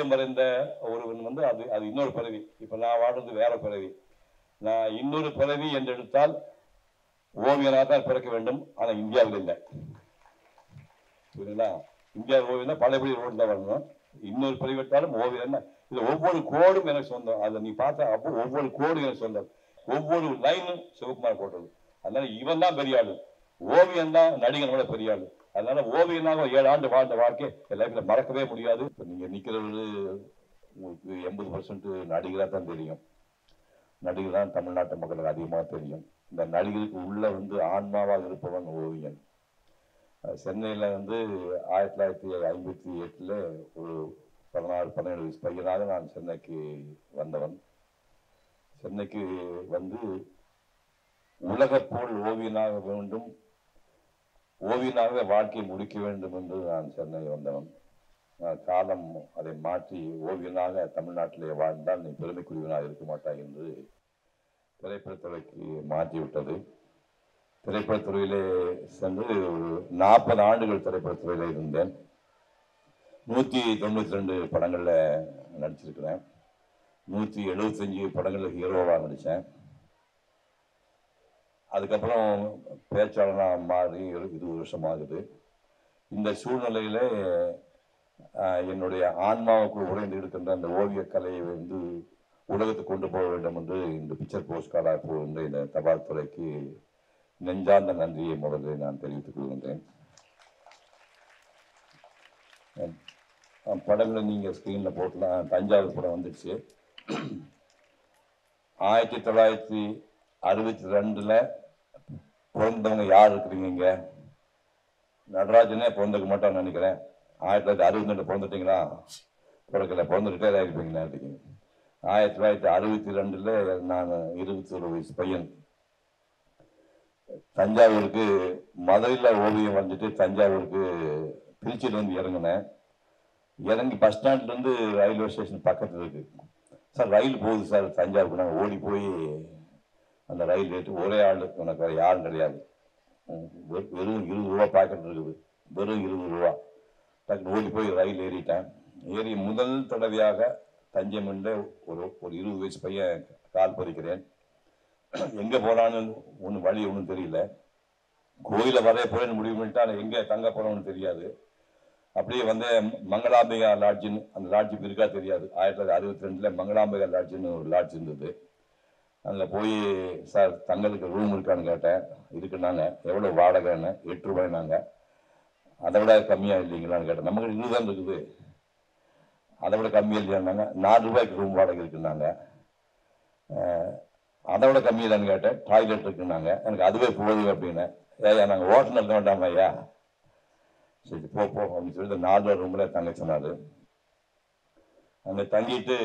வீரம் மறைந்த ஒருவன் வந்து அது அது இன்னொரு பிறவி. இப்ப நான் வாழ்றது வேற பிறவி. நான் இன்னொரு பிறவி என்று எடுத்தால் ஓவியனாக தான் பிறக்க வேண்டும். ஆனா இந்தியாவில் இல்லை. புரியுதுங்களா? இந்தியா ஓவியம் பழையபடி ரோடு தான் வரணும். இன்னொரு பிறவி எடுத்தாலும் ஓவியம் தான். இது ஒவ்வொரு கோடும் எனக்கு சொந்தம். அதை நீ பார்த்தா அப்போ ஒவ்வொரு கோடும் எனக்கு சொந்தம். ஒவ்வொரு லைனும் சிவகுமார் போட்டது. அதனால இவன் தான் பெரிய ஆளு. ஓவியம் தான் நடிகனோட பெரிய ஆளு. அதனால ஓவியனாக 7 ஆண்டு வாழ்ந்த வாழ்க்கை லைஃப்ல மறக்கவே முடியாது. இப்போ நீங்க நிக்கிறது உங்களுக்கு 80% நடிகராக தான் தெரியும். நடிகர் தான் தமிழ்நாட்டு மக்களுக்கு அதிகமாக தெரியும். இந்த நடிகருக்கு உள்ள வந்து ஆன்மாவாக இருப்பவன் ஓவியன். சென்னையில் வந்து 1958 ஒரு 16-17 வயசு பையனாக நான் சென்னைக்கு வந்தவன். சென்னைக்கு வந்து உலகப்போல் ஓவியனாக வேண்டும், ஓவியனாக வாழ்க்கையை முடிக்க வேண்டும் என்று நான் சென்னை வந்தவன். காலம் அதை மாற்றி ஓவியனாக தமிழ்நாட்டிலே வாழ்ந்தால் நீ பெருமைக்குரியவனாக இருக்க மாட்டாய் என்று திரைப்படத்துறைக்கு மாற்றிவிட்டது. திரைப்படத்துறையிலே சென்று ஒரு 40 ஆண்டுகள் திரைப்படத்துறையில இருந்தேன். 192 படங்களில் நடிச்சிருக்கிறேன். 175 படங்களில் ஹீரோவாக நடித்தேன். அதுக்கப்புறம் பேச்சாளனாக மாறி 20 வருஷம் ஆகுது. இந்த சூழ்நிலையில என்னுடைய ஆன்மாவுக்குள் உறைந்து இருக்கின்ற அந்த ஓவியக்கலையை வந்து உலகத்துக்கு கொண்டு போக வேண்டும் என்று இந்த பிக்சர் போஸ்ட் கார்டாக போகின்ற இந்த தபால் துறைக்கு நெஞ்சார்ந்த நன்றியை முதலில் நான் தெரிவித்துக் கொள்கின்றேன். படங்களை நீங்கள் ஸ்க்ரீனில் போட்டலாம். தஞ்சாவூர் படம் வந்துடுச்சு. 1962 பிறந்தவங்க யார் இருக்கிறீங்க இங்கே? நடராஜனே பிறந்துக்க மாட்டான்னு நினைக்கிறேன். 1962 பிறந்துட்டீங்களா? பிறக்கல, பிறந்து ரிட்டையர் ஆகிருப்பீங்க நேரத்துக்கு. 1962 நான் 21 வயசு பையன். தஞ்சாவூருக்கு மதுரையில் ஓவியம் வந்துட்டு தஞ்சாவூருக்கு திருச்சியில் வந்து இறங்கினேன். இறங்கி பஸ் ஸ்டாண்ட்லேருந்து ரயில்வே ஸ்டேஷன் பக்கத்தில் இருக்கு. சார் ரயில் போகுது சார் தஞ்சாவூருக்கு. நாங்கள் ஓடி போய் அந்த ரயில் ரேட்டு ஒரே ஆள், எனக்கு வேறு யாரும் கிடையாது. வெறும் 20 ரூபா பாக்கெட் இருக்குது, வெறும் 20 ரூபா. டக்குன்னு ஓடி போய் ரயில் ஏறிட்டேன். ஏறி முதல் தடவையாக தஞ்சை மண்ட ஒரு 20 வயசு பையன் கால் பதிக்கிறேன். எங்கே போனான்னு ஒன்றும் வழி ஒன்றும் தெரியல. கோயிலை வரைய போறேன்னு முடிவு பண்ணிட்டு ஆனால் எங்கே தங்க போகிறோன்னு தெரியாது. அப்படியே வந்து மங்களாம்பிகா லாட்ஜின்னு, அந்த லாட்ஜ் இருக்கா தெரியாது. 1962 மங்களாம்பிகா லாட்ஜின்னு ஒரு லாட்ஜ் இருந்தது. அதில் போய் சார் தங்களுக்கு ரூம் இருக்கான்னு கேட்டேன். இருக்குன்னாங்க. எவ்வளோ வாடகைன்னு? 8 ரூபாய்னாங்க. அதை விட கம்மியாக இல்லைங்களான்னு கேட்டேன். நமக்கு 20 தான் இருக்குது, அதை விட கம்மியாக இல்லையான்னாங்க. 4 ரூபாய்க்கு ரூம் வாடகை இருக்குன்னாங்க. அதை விட கம்மி இல்லைன்னு கேட்டேன். டாய்லெட் இருக்குன்னாங்க. எனக்கு அதுவே போகுது அப்படின்னு. ஏயா நாங்கள் ஹோட்டல் இருக்க வேண்டாமா ஐயா? சரி போ அப்படின்னு சொல்லிட்டு 4 ரூம்ல தங்க சொன்னாரு. அங்கே தங்கிட்டு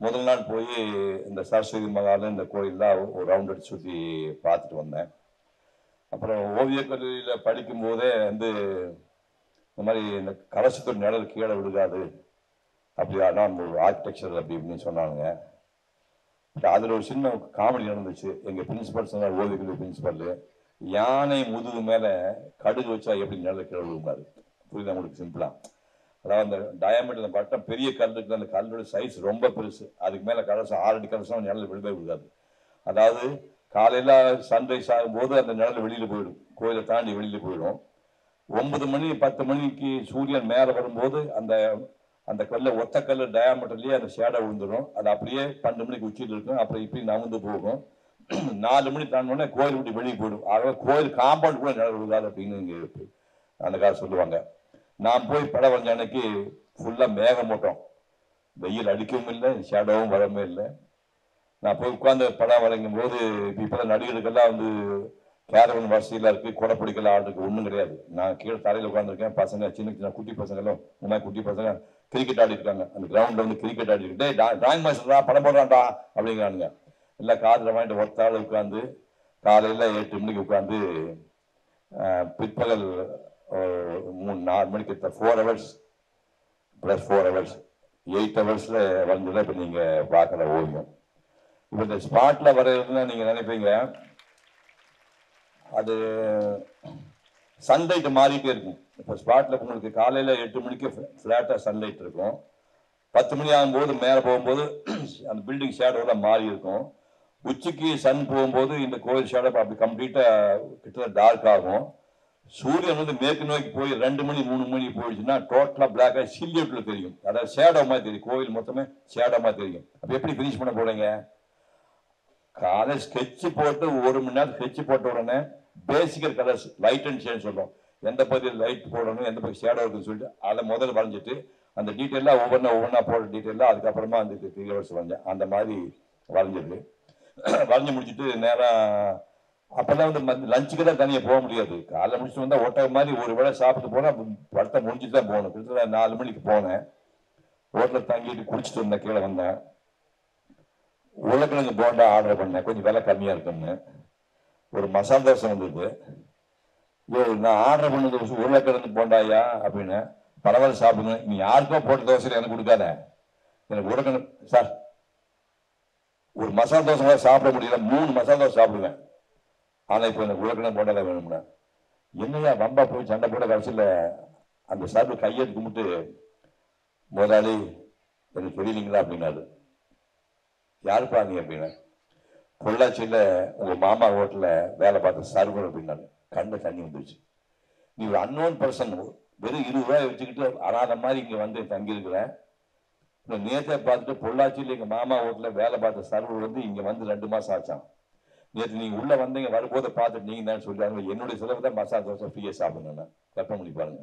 முதல் நாள் போய் இந்த சரஸ்வதி மகால் இந்த கோயிலெலாம் ஒரு ரவுண்ட் அடிச்சு சுற்றி பார்த்துட்டு வந்தேன். அப்புறம் ஓவியக் கல்லூரியில் படிக்கும் போதே வந்து இந்த மாதிரி இந்த கலசத்தோட நிழல் கீழே விழுகாது அப்படி, அதான் ஒரு ஆர்கிடெக்சர் அப்படி இப்படின்னு சொன்னாங்க. அதில் ஒரு சின்ன காமெடி நடந்துச்சு. எங்கள் பிரின்சிபல் சொன்னார், ஓவியக் கல்லூரி பிரின்சிபல், யானை முதுகு மேலே கடுகு வச்சா எப்படி நிழல் கீழே விழுந்தாரு. புரியுது உங்களுக்கு? சிம்பிளா. அதாவது அந்த டயாமீட்டர் பட்டம் பெரிய கல் இருக்குது, அந்த கல்லோட சைஸ் ரொம்ப பெருசு. அதுக்கு மேலே கலசம் 6 அடி கலசம் நிழல் விழுவே விழுகாது. அதாவது காலையில் சன்ரைஸ் ஆகும்போது அந்த நிழல் வெளியில் போயிடும், கோயிலை தாண்டி வெளியில் போயிடும். 9 மணி 10 மணிக்கு சூரியன் மேலே வரும்போது அந்த அந்த கல்ல ஒத்த கல் டயாமீட்டர்லேயே அந்த ஷேடோ விழுந்துடும். அது அப்படியே 12 மணிக்கு உச்சியில் இருக்கும். அப்புறம் இப்படி நகர்ந்து போகும். 4 மணி தாண்டோடனே கோயில் விட்டு வெளியே போயிடும். ஆகவே கோயில் காம்பவுண்ட் கூட நிழல் விழுகாது அப்படின்னு இங்கே அந்த காலம் சொல்லுவாங்க. நான் போய் படம் வரைஞ்ச அன்னைக்கு ஃபுல்லாக மேகமூட்டம், வெயில் அடிக்கவும் இல்லை, ஷேடோவும் வரவே இல்லை. நான் போய் உட்காந்து படம் வரைக்கும் போது இப்போதான் நடிகர்களுக்கெல்லாம் வந்து கேரவன் வசதியில் இருக்குது, கொடை பிடிக்கல ஆள் இருக்குது, ஒன்றும் கிடையாது. நான் கீழே தரையில் உட்காந்துருக்கேன். பசங்க சின்ன சின்ன குட்டி பசங்களும் இந்த மாதிரி குட்டி பசங்க கிரிக்கெட் ஆடி இருக்காங்க. அந்த கிரவுண்டில் வந்து கிரிக்கெட் ஆடி இருக்கு. டிராயிங் மாஸ்டர் தான் படம் போடுறான்டா அப்படிங்கிறானுங்க. இல்லை காதில் வாங்கிட்டு ஒருத்தாள் உட்காந்து காலையில் 8 மணிக்கு உட்காந்து பிற்பகல் 3-4 மணிக்கு 4 ஹவர்ஸ் ப்ளஸ் 4 ஹவர்ஸ் 8 ஹவர்ஸில் வரைஞ்சதில் இப்போ நீங்கள் பார்க்குற ஓவியம். இப்போ இந்த ஸ்பாட்டில் வரைகிறதுனா நீங்கள் நினைப்பீங்க அது சன்லைட் மாறிட்டே இருக்கும். இப்போ ஸ்பாட்டில் உங்களுக்கு காலையில் 8 மணிக்கு ஃப்ளாட்டாக சன்லைட் இருக்கும். 10 மணி ஆகும்போது மேலே போகும்போது அந்த பில்டிங் ஷேடோலாம் மாறி இருக்கும். உச்சிக்கு சன் போகும்போது இந்த கோயில் ஷேடோ அப்படி கம்ப்ளீட்டாக கிட்ட டார்க் ஆகும். சூரியன் வந்து மேற்கு நோக்கி போய் 2 மணி 3 மணி போயிடுச்சுன்னா டோட்டலாக பிளாக்காக சில்லியட்டில் தெரியும். அதாவது ஷேடோ மாதிரி தெரியும். கோயில் மொத்தமே ஷேடோ மாதிரி தெரியும். அப்போ எப்படி ஃபினிஷ் பண்ண போறீங்க? காலை ஸ்கெட்ச் போட்டு 1 மணி நேரம் ஸ்கெட்ச் போட்ட உடனே physical colours light and shade சொல்றோம். எந்த பகுதியில் லைட் போடணும், எந்த பகுதி ஷேடோ இருக்குன்னு சொல்லிட்டு அதை முதல்ல வரைஞ்சிட்டு அந்த டீட்டெயிலாக ஒவ்வொன்றா போடுற டீட்டெயிலாக அதுக்கப்புறமா அந்த 3 hours வரைஞ்சேன். அந்த மாதிரி வரைஞ்சிருக்கு. வரைஞ்சி முடிச்சுட்டு நேராக அப்பெல்லாம் வந்து லஞ்சுக்கு தான் தனியாக போக முடியாது. காலைல முடிச்சுட்டு வந்தால் ஒட்டக மாதிரி ஒரு வேளை சாப்பிட்டு போனால் படத்தை முடிச்சுட்டு தான் போகணும். கிட்டத்தட்ட 4 மணிக்கு போனேன். ஹோட்டலில் தங்கிட்டு குடிச்சிட்டு வந்தேன். கீழே வந்தேன். உருளைக்கிழங்கு போண்டா ஆர்டர் பண்ணேன். கொஞ்சம் விலை கம்மியாக இருக்குன்னு. ஒரு மசாலா தோசை வந்தது. நான் ஆர்டர் பண்ணது உருளைக்கிழங்கு போண்டாயா அப்படின்னு. பரவாயில்ல சாப்பிடுங்க. நீ யாருக்கோ போட்ட தோசை எனக்கு கொடுக்காத, எனக்கு உருளைக்கிழங்கு சார். ஒரு மசாலா தோசை கூட சாப்பிட முடியல. 3 மசாலா தோசை சாப்பிடுவேன். ஆனால் இப்போ எனக்கு உருளைக்கிழங்கு போண்டா தான் வேணும்னா என்னையா வம்பா போய் சண்டை போட கடைசியில் அந்த சாப்பிட்டு கையெழுத்து கும்பிட்டு முதலாளி எனக்கு தெரியலீங்களா அப்படின்னாரு. யாருப்பா நீ அப்படின்னா, பொள்ளாச்சியில் உங்கள் மாமா ஹோட்டலில் வேலை பார்த்த சர்வர் அப்படின்னாரு. கண்ணு தண்ணி வந்துருச்சு. நீ ஒரு அன்னோன் பர்சன் வெறும் 20 ரூபாய் வச்சுக்கிட்டு அனாத மாதிரி இங்கே வந்து தங்கியிருக்கிறேன். நேற்றை பார்த்துட்டு பொள்ளாச்சியில் எங்கள் மாமா ஹோட்டலில் வேலை பார்த்த சர்வர் வந்து இங்கே வந்து 2 மாதம் ஆச்சான். நேற்று நீங்கள் உள்ளே வந்தீங்க, வரும்போது பார்த்துட்டு நீங்கள் தான் சொல்லிட்டாங்க என்னுடைய செலவு தான் மசாலா தோசை ஃப்ரீயாக சாப்பிடுங்க. கற்பனை பண்ணி பாருங்க.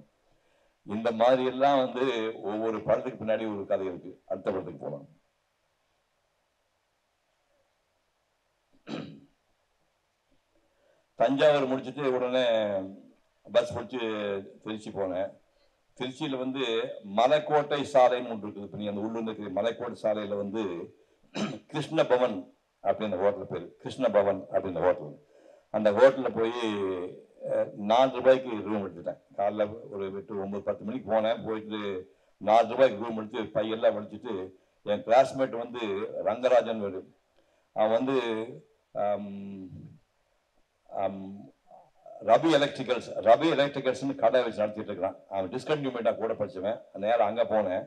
இந்த மாதிரி எல்லாம் வந்து ஒவ்வொரு படத்துக்கு பின்னாடி ஒரு கதை இருக்கு. அடுத்த படத்துக்கு போகலாம். தஞ்சாவூர் முடிச்சுட்டு உடனே பஸ் பிடிச்சி திருச்சி போனேன். திருச்சியில் வந்து மலைக்கோட்டை சாலைன்னு ஒன்று இருக்குது. இப்போ நீங்கள் அந்த உள்ளூர் இருக்கிற மலைக்கோட்டை சாலையில் வந்து கிருஷ்ண பவன் அப்படின்ற ஹோட்டல் பேர். கிருஷ்ண பவன் அப்படின்ற ஹோட்டல். அந்த ஹோட்டலில் போய் 4 ரூபாய்க்கு ரூம் எடுத்துட்டேன். காலைல ஒரு 8 9 10 மணிக்கு போனேன். போயிட்டு 4 ரூபாய்க்கு ரூம் எடுத்து பையெல்லாம் வடிச்சிட்டு என் கிளாஸ்மேட் வந்து ரங்கராஜன் வேறு. அவன் வந்து ரவி எலக்ட்ரிக்கல்ஸ்னு கடை வச்சு நடத்திட்டு இருக்கிறான். அவன் டிஸ்கண்டினியூமெண்ட்டாக கூட படிச்சுவேன். நேரம் அங்கே போனேன்.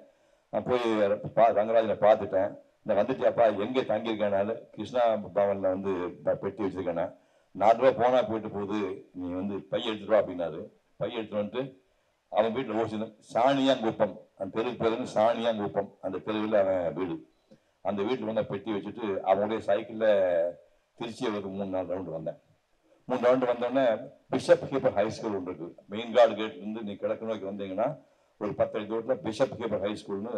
நான் போய் ரங்கராஜனை பார்த்துட்டேன். இந்த வந்துட்டியாப்பா எங்கே தங்கியிருக்கேனால கிருஷ்ணா பவனில் வந்து பெட்டி வச்சுருக்கேன். 4 ரூபா போனால் போயிட்டு போகுது, நீ வந்து பை எடுத்துட்டு வா அப்படின்னாரு. பை எடுத்துட்டு வந்துட்டு அவன் வீட்டில் ஓசினேன். சாணியாங்குப்பம் அந்த தெருவுக்கு பேருந்து சாணியாங்குப்பம். அந்த தெருவில் அவன் வீடு. அந்த வீட்டில் வந்து பெட்டி வச்சுட்டு அவனுடைய சைக்கிளில் திருச்சியை ஒரு 3-4 ரவுண்டு வந்தேன். 3 ரவுண்டு வந்தோடனே பிஷப் கீப்பர் ஹை ஸ்கூல் ஒன்று இருக்குது. மெயின் கார்டு கேட்லேருந்து நீ கிழக்கு நோக்கி வந்தீங்கன்னா ஒரு 10 அடி தூரத்தில் பிஷப் கீப்பர் ஹை ஸ்கூல்னு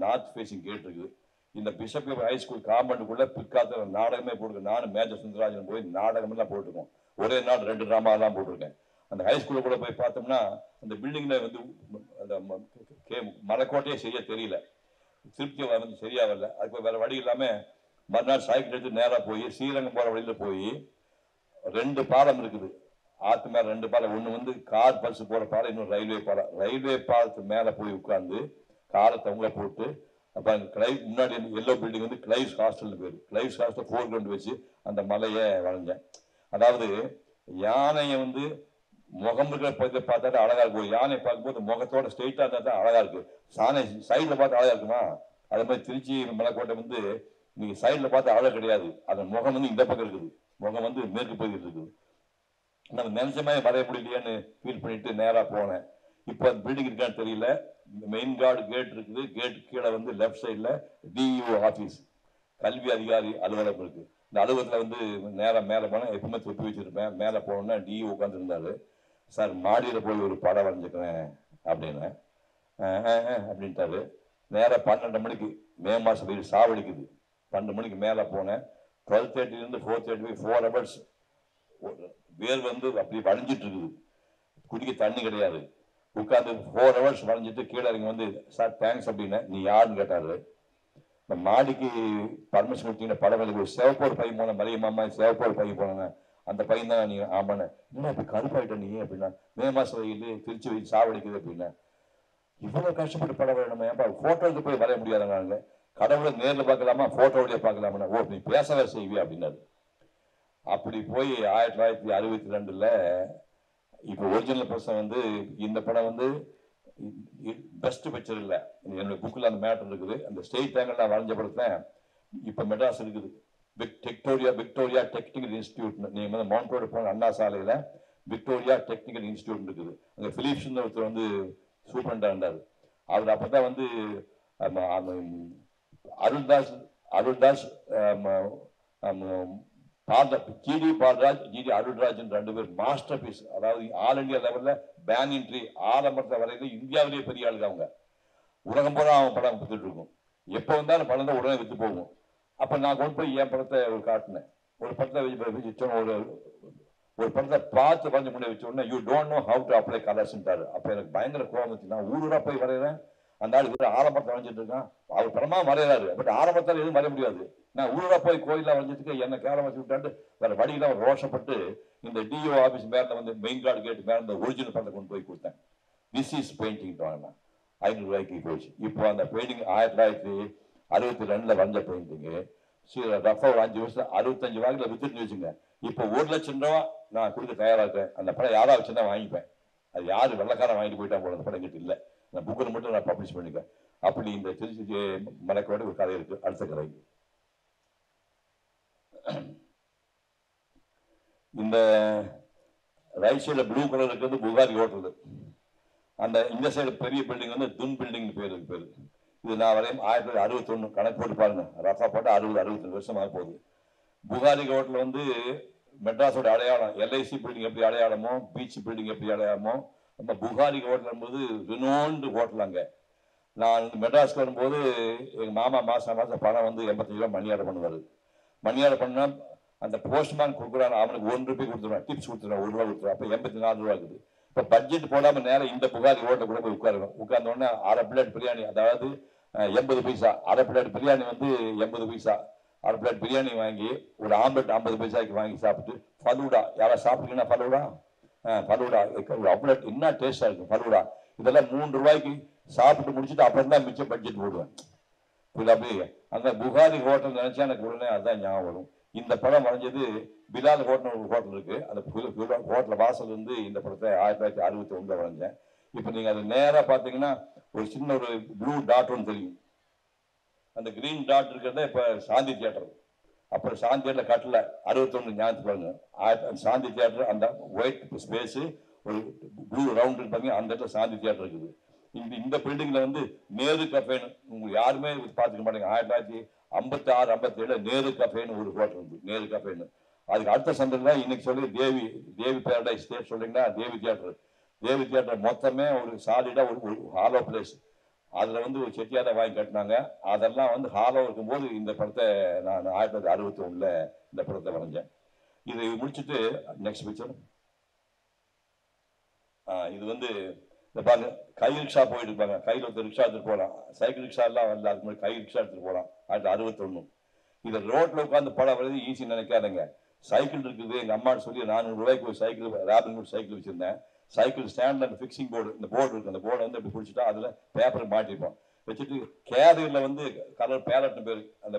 நார்த் ஃபேஸிங் கேட் இருக்குது. இந்த பிஷப் கீப்பர் ஹை ஸ்கூல் காம்பவுண்டுக்குள்ளே பிற்காலத்தில் நாடகமே போட்டிருக்கேன். நானும் மேஜர் சுந்தரராஜன் போய் நாடகமெல்லாம் போட்டிருக்கோம். ஒரே நாள் 2 ட்ராமாலாம் போட்டிருக்கேன். அந்த ஹை ஸ்கூலில் கூட போய் பார்த்தோம்னா அந்த பில்டிங்கில் வந்து அந்த மலைக்கோட்டையே சரியா தெரியல. திருப்தி வந்து சரியா வரல. அதுக்கு வேற வழி இல்லாமல் மறுநாள் சைக்கிள் எடுத்து நேராக போய் ஸ்ரீரங்கம் போகிற வழியில் போய் 2 பாலம் இருக்குது. ஆற்று மேலே 2 பாலம். ஒன்று வந்து கார் பஸ் போகிற பாலம், இன்னும் ரயில்வே பாலம். ரயில்வே பாலத்துக்கு மேலே போய் உட்காந்து காரை தொங்க போட்டு அப்போ அங்கே கிளைவ் முன்னாடி எல்லோ பில்டிங் வந்து கிளைவ்ஸ் ஹாஸ்டல்னு பேர். கிளைவ்ஸ் ஹாஸ்டல் 4 கிரவுண்ட் வச்சு அந்த மலையை வளைஞ்சேன். அதாவது யானையை வந்து முகம் இருக்கிற பகுதியில் பார்த்தாலே அழகா இருக்கும். யானை பார்க்கும்போது முகத்தோட ஸ்ட்ரெயிட்டாக இருந்தால் தான் அழகா இருக்கு. சாணை சைடில் பார்த்து அழகா இருக்குமா? அதே மாதிரி திருச்சி மலைக்கோட்டை வந்து நீங்க சைடில் பார்த்து அழகு கிடையாது. அந்த முகம் வந்து இந்த பக்கம் இருக்குது. முகம் வந்து மேற்கு பகுதியில் இருக்குது. நம்ம நினைச்ச மாதிரி வரைய முடியலையான்னு ஃபீல் பண்ணிட்டு நேராக போனேன். இப்போ அந்த பில்டிங் இருக்கான்னு தெரியல. மெயின் கார்டு கேட் இருக்குது. கேட் கீழே வந்து லெஃப்ட் சைடில் டிஇஓ ஆஃபீஸ், கல்வி அதிகாரி அலுவலகம் இருக்கு. இந்த அலுவலகத்தில் வந்து நேராக மேலே போனேன். எப்பவுமே தொப்பி வச்சிருப்பேன். மேலே போனோன்னா டிஇஓ உட்காந்துருந்தாரு. சார் மாடியில் போய் ஒரு படம் வரைஞ்சிக்கிறேன் அப்படின்னு அப்படின்ட்டாரு. நேராக 12 மணிக்கு மே மாதம் வீடு சாவடிக்குது. 12 மணிக்கு மேலே போனேன். 12:30 4:30 4 hours வேர் வந்து அப்படி வளைஞ்சிட்டு இருக்குது. குடிக்க தண்ணி கிடையாது. உட்காந்து 4 hours வளைஞ்சிட்டு கீழே இறங்கி வந்து சார் தேங்க்ஸ் அப்படின்னு. நீ யாருன்னு கேட்டாரு. இந்த மாடிக்கு பர்மிஷன் கொடுத்தீங்கன்னா படம் ஒரு சிவப்போர் பையன் போன மரியமாமா சிவப்போர் பையன் போனேன். அந்த பையன் தான் நீ ஆமாண்ணே. என்ன இப்படி கருப்பாயிட்ட நீ அப்படின்னா, மே மாதம் வெயில் திருச்சி வெயில் சாவடிக்குது அப்படின்னா. இவ்வளவு கஷ்டப்பட்டு படம் வரையணுமா? ஏன்பா போட்டோ எடுத்து போய் வரைய முடியாதுங்க. கடவுளை நேரில் பார்க்கலாமா போட்டோவிலேயே பார்க்கலாமா? ஓ நீ பேசவே செய்வியா அப்படின்னாரு. அப்படி போய் 1962 இப்போ ஒரிஜினல் பர்சன் வந்து இந்த படம் வந்து பெஸ்ட் பிக்சர் இல்லை. என்னுடைய புக்கில் அந்த மேட்டர் இருக்குது. அந்த ஸ்டேட் ஆங்கிள் நான் வரைஞ்ச படத்தை இப்போ மெட்ராஸ் இருக்குது. Victoria technical institute. நீங்கள் வந்து மவுண்ட் ரோடு போன அண்ணா சாலையில் விக்டோரியா டெக்னிக்கல் இன்ஸ்டிடியூட் இருக்குது. அங்கே பிலிப்ஸ் ஒருத்தர் வந்து சூப்பரண்டாக இருந்தார். அவர் அப்போ தான் வந்து அருள்தாஸ் ஜிடி பால்ராஜ், ஜிடி அருள்ராஜ் ரெண்டு பேர் மாஸ்டர் பீஸ். அதாவது ஆல் இண்டியா லெவலில் பேன் இன்ட்ரி ஆரம்பத்தை வரையில இந்தியாவிலேயே பெரிய ஆளுங்க. அவங்க உலகம் போல அவன் படம் வித்துட்டு இருக்கும். எப்போ வந்தாலும் படம் தான் உடனே வித்து போகும். அப்போ நான் கொண்டு போய் என் படத்தை காட்டினேன். ஒரு படத்தை ஒரு படத்தை பார்த்து கொஞ்சம் முன்னே வச்ச உடனே you don't know how to apply கலர்ஸ்ன்றாரு. அப்போ எனக்கு பயங்கர கோபம் வந்துச்சு. நான் ஊரூரா போய் வரைகிறேன். அந்த ஆள் இவர் ஆரம்பத்தை வரைஞ்சிட்டு இருக்கான். அவர் படமா வரைகிறாரு. பட் ஆரம்பத்தால் எதுவும் வரைய முடியாது. நான் ஊரூரா போய் கோயிலாக வரைஞ்சதுக்கு என்ன கேரம் வச்சு விட்டாண்டு வேற வழியில் அவர் ரோஷப்பட்டு இந்த டிஓ ஆஃபீஸ் மேலே வந்து மெயின் கார்டு கேட்டு மேலே இந்த ஒரிஜினல் படத்தை கொண்டு போய் கொடுத்தேன். திஸ் இஸ் பெயிண்டிங் வாங்கினேன். 500 ரூபாய்க்கு போச்சு. இப்போ அந்த பெயிண்டிங் 1962 வந்த பெயிண்டிங்கு ரஃபா ஒரு 5 வருஷம் 65 ரூபாய்க்கு வித்துட்டு வச்சுங்க. இப்போ 1 லட்சம் ரூபா நான் கொடுக்க தயாராக இருக்கேன். அந்த படம் யாராவது வச்சுருந்தா வாங்கிப்பேன். அது யார் வெள்ளக்காரன் வாங்கிட்டு போயிட்டா போல. அந்த படம் எங்கிட்ட இல்லை. அந்த புக்கில் மட்டும் நான் பப்ளிஷ் பண்ணிக்கேன். அப்படி இந்த திருச்சி மலைக்கோட ஒரு கதை இருக்கு. அடுத்த கதை இந்த ரைட் சைடில் ப்ளூ கலர் இருக்கிறது புகாரி ஹோட்டல். அந்த இந்த சைடு பெரிய பில்டிங் வந்து துன் பில்டிங் பேர். இது நான் வரையும் 1961 கணக்கு போட்டு பாருங்க. ரஃபா போட்டு 60-62 வருஷமாக போகுது. புகாரி ஹோட்டல் வந்து மெட்ராஸோட அடையாளம். எல்ஐசி பில்டிங் எப்படி அடையாளமோ, பீச் பில்டிங் எப்படி அடையாளமோ, அந்த புகாரி ஹோட்டல் என்பது ரினோன்டு ஹோட்டல். அங்கே நான் மெட்ராஸ்க்கு வரும்போது எங்கள் மாமா மாதம் பணம் வந்து 85 ரூபா மணி ஆர்டர் பண்ணுவார். மணி ஆர்டர் பண்ணால் அந்த போஸ்ட்மேன் கொடுக்குறாங்க. அவனுக்கு 1 ரூபாய் கொடுத்துருவான். டிப்ஸ் கொடுத்துருவான். 1 ரூபா கொடுத்துருவான். அப்போ 84 ரூபா இருக்குது. இப்போ பட்ஜெட் போடாமல் நேரம் இந்த புகாரி ஹோட்டல் கூட போய் உட்காருவேன். உட்கார்ந்த உடனே 1/2 பிளேட் பிரியாணி, அதாவது 80 பைசா. 1/2 பிளேட் பிரியாணி வந்து 80 பைசா. 1/2 பிளேட் பிரியாணி வாங்கி ஒரு ஆம்லெட் 50 பைசாய்க்கு வாங்கி சாப்பிட்டு ஃபலூடா யாராவது சாப்பிட்டீங்கன்னா ஃபலூடா அவ்வளோ என்ன டேஸ்டாக இருக்கும் ஃபலூடா. இதெல்லாம் 3 ரூபாய்க்கு சாப்பிட்டு முடிச்சுட்டு அப்புறம் தான் மிச்சம் பட்ஜெட் போடுவேன். அப்படி அந்த புகாரி ஹோட்டல் நினைச்சா எனக்கு உடனே அதுதான் ஞாபகம் வரும். இந்த படம் வரைஞ்சது பிலால் ஹோட்டல் ஒரு ஹோட்டல் இருக்கு. அந்த ஹோட்டல் வாசல் இருந்து இந்த படத்தை 1961 வரைஞ்சேன். இப்போ நீங்க அது நேராக பார்த்தீங்கன்னா ஒரு சின்ன ஒரு ப்ளூ டாட் ஒன்று தெரியும். அந்த கிரீன் டாட் இருக்கிறத இப்போ சாந்தி தியேட்டர். அப்புறம் சாந்தி தியேட்டர் கட்டல 61 ஞாபகத்துக்கு சாந்தி தியேட்டர் அந்த ஒயிட் ஸ்பேஸு ஒரு ப்ளூ ரவுண்ட் இருப்பாங்க. அந்த இடத்துல சாந்தி தியேட்டர் இருக்குது. இந்த பில்டிங்ல வந்து நேரு கஃபேன்னு உங்களுக்கு யாருமே பார்த்துக்க மாட்டேங்க. 1956-57 நேரு கஃபேன்னு ஒரு ஹோட்டல் இருந்து நேரு கஃபேன்னு. அதுக்கு அடுத்த சந்தில் தான் இன்னைக்கு சொல்லி தேவி பேரடைஸ் ஸ்டேட் சொல்லிங்கன்னா தேவி தியேட்டர் மொத்தமே ஒரு சாலிடா ஒரு ஹாலோ பிளேஸ். அதுல வந்து ஒரு செட்டியாரை வாங்கி கட்டினாங்க. அதெல்லாம் வந்து ஹாலோ இருக்கும்போது இந்த படத்தை நான் 1961 இந்த படத்தை வரைஞ்சேன். இதை முடிச்சுட்டு நெக்ஸ்ட் பிக்சர். இது வந்து இந்த பாருங்க கை ரிக்ஷா போயிட்டு இருப்பாங்க. கையில் ஒருத்தர் ரிக்ஷா எடுத்துட்டு போகலாம். சைக்கிள் ரிக்ஷா எல்லாம் வரல. அதுக்கு முன்னாடி கை ரிக்ஷா எடுத்துட்டு போகலாம். 1961. இதை ரோட்ல உட்காந்து படம் வருது ஈஸி நினைக்காதங்க. சைக்கிள் இருக்குது. எங்க அம்மா சொல்லி 400 ரூபாய்க்கு ஒரு சைக்கிள் ராபின் சைக்கிள் வச்சிருந்தேன். சைக்கிள் ஸ்டாண்ட்ல அந்த ஃபிக்ஸிங் போர்டு இந்த போர்டு இருக்கு. அந்த போர்டை வந்து இப்படி பிடிச்சிட்டா அதுல பேப்பர் மாட்டிருப்போம். வச்சுட்டு கேரியர்ல வந்து கலர் பேரட்னு பேரு. அந்த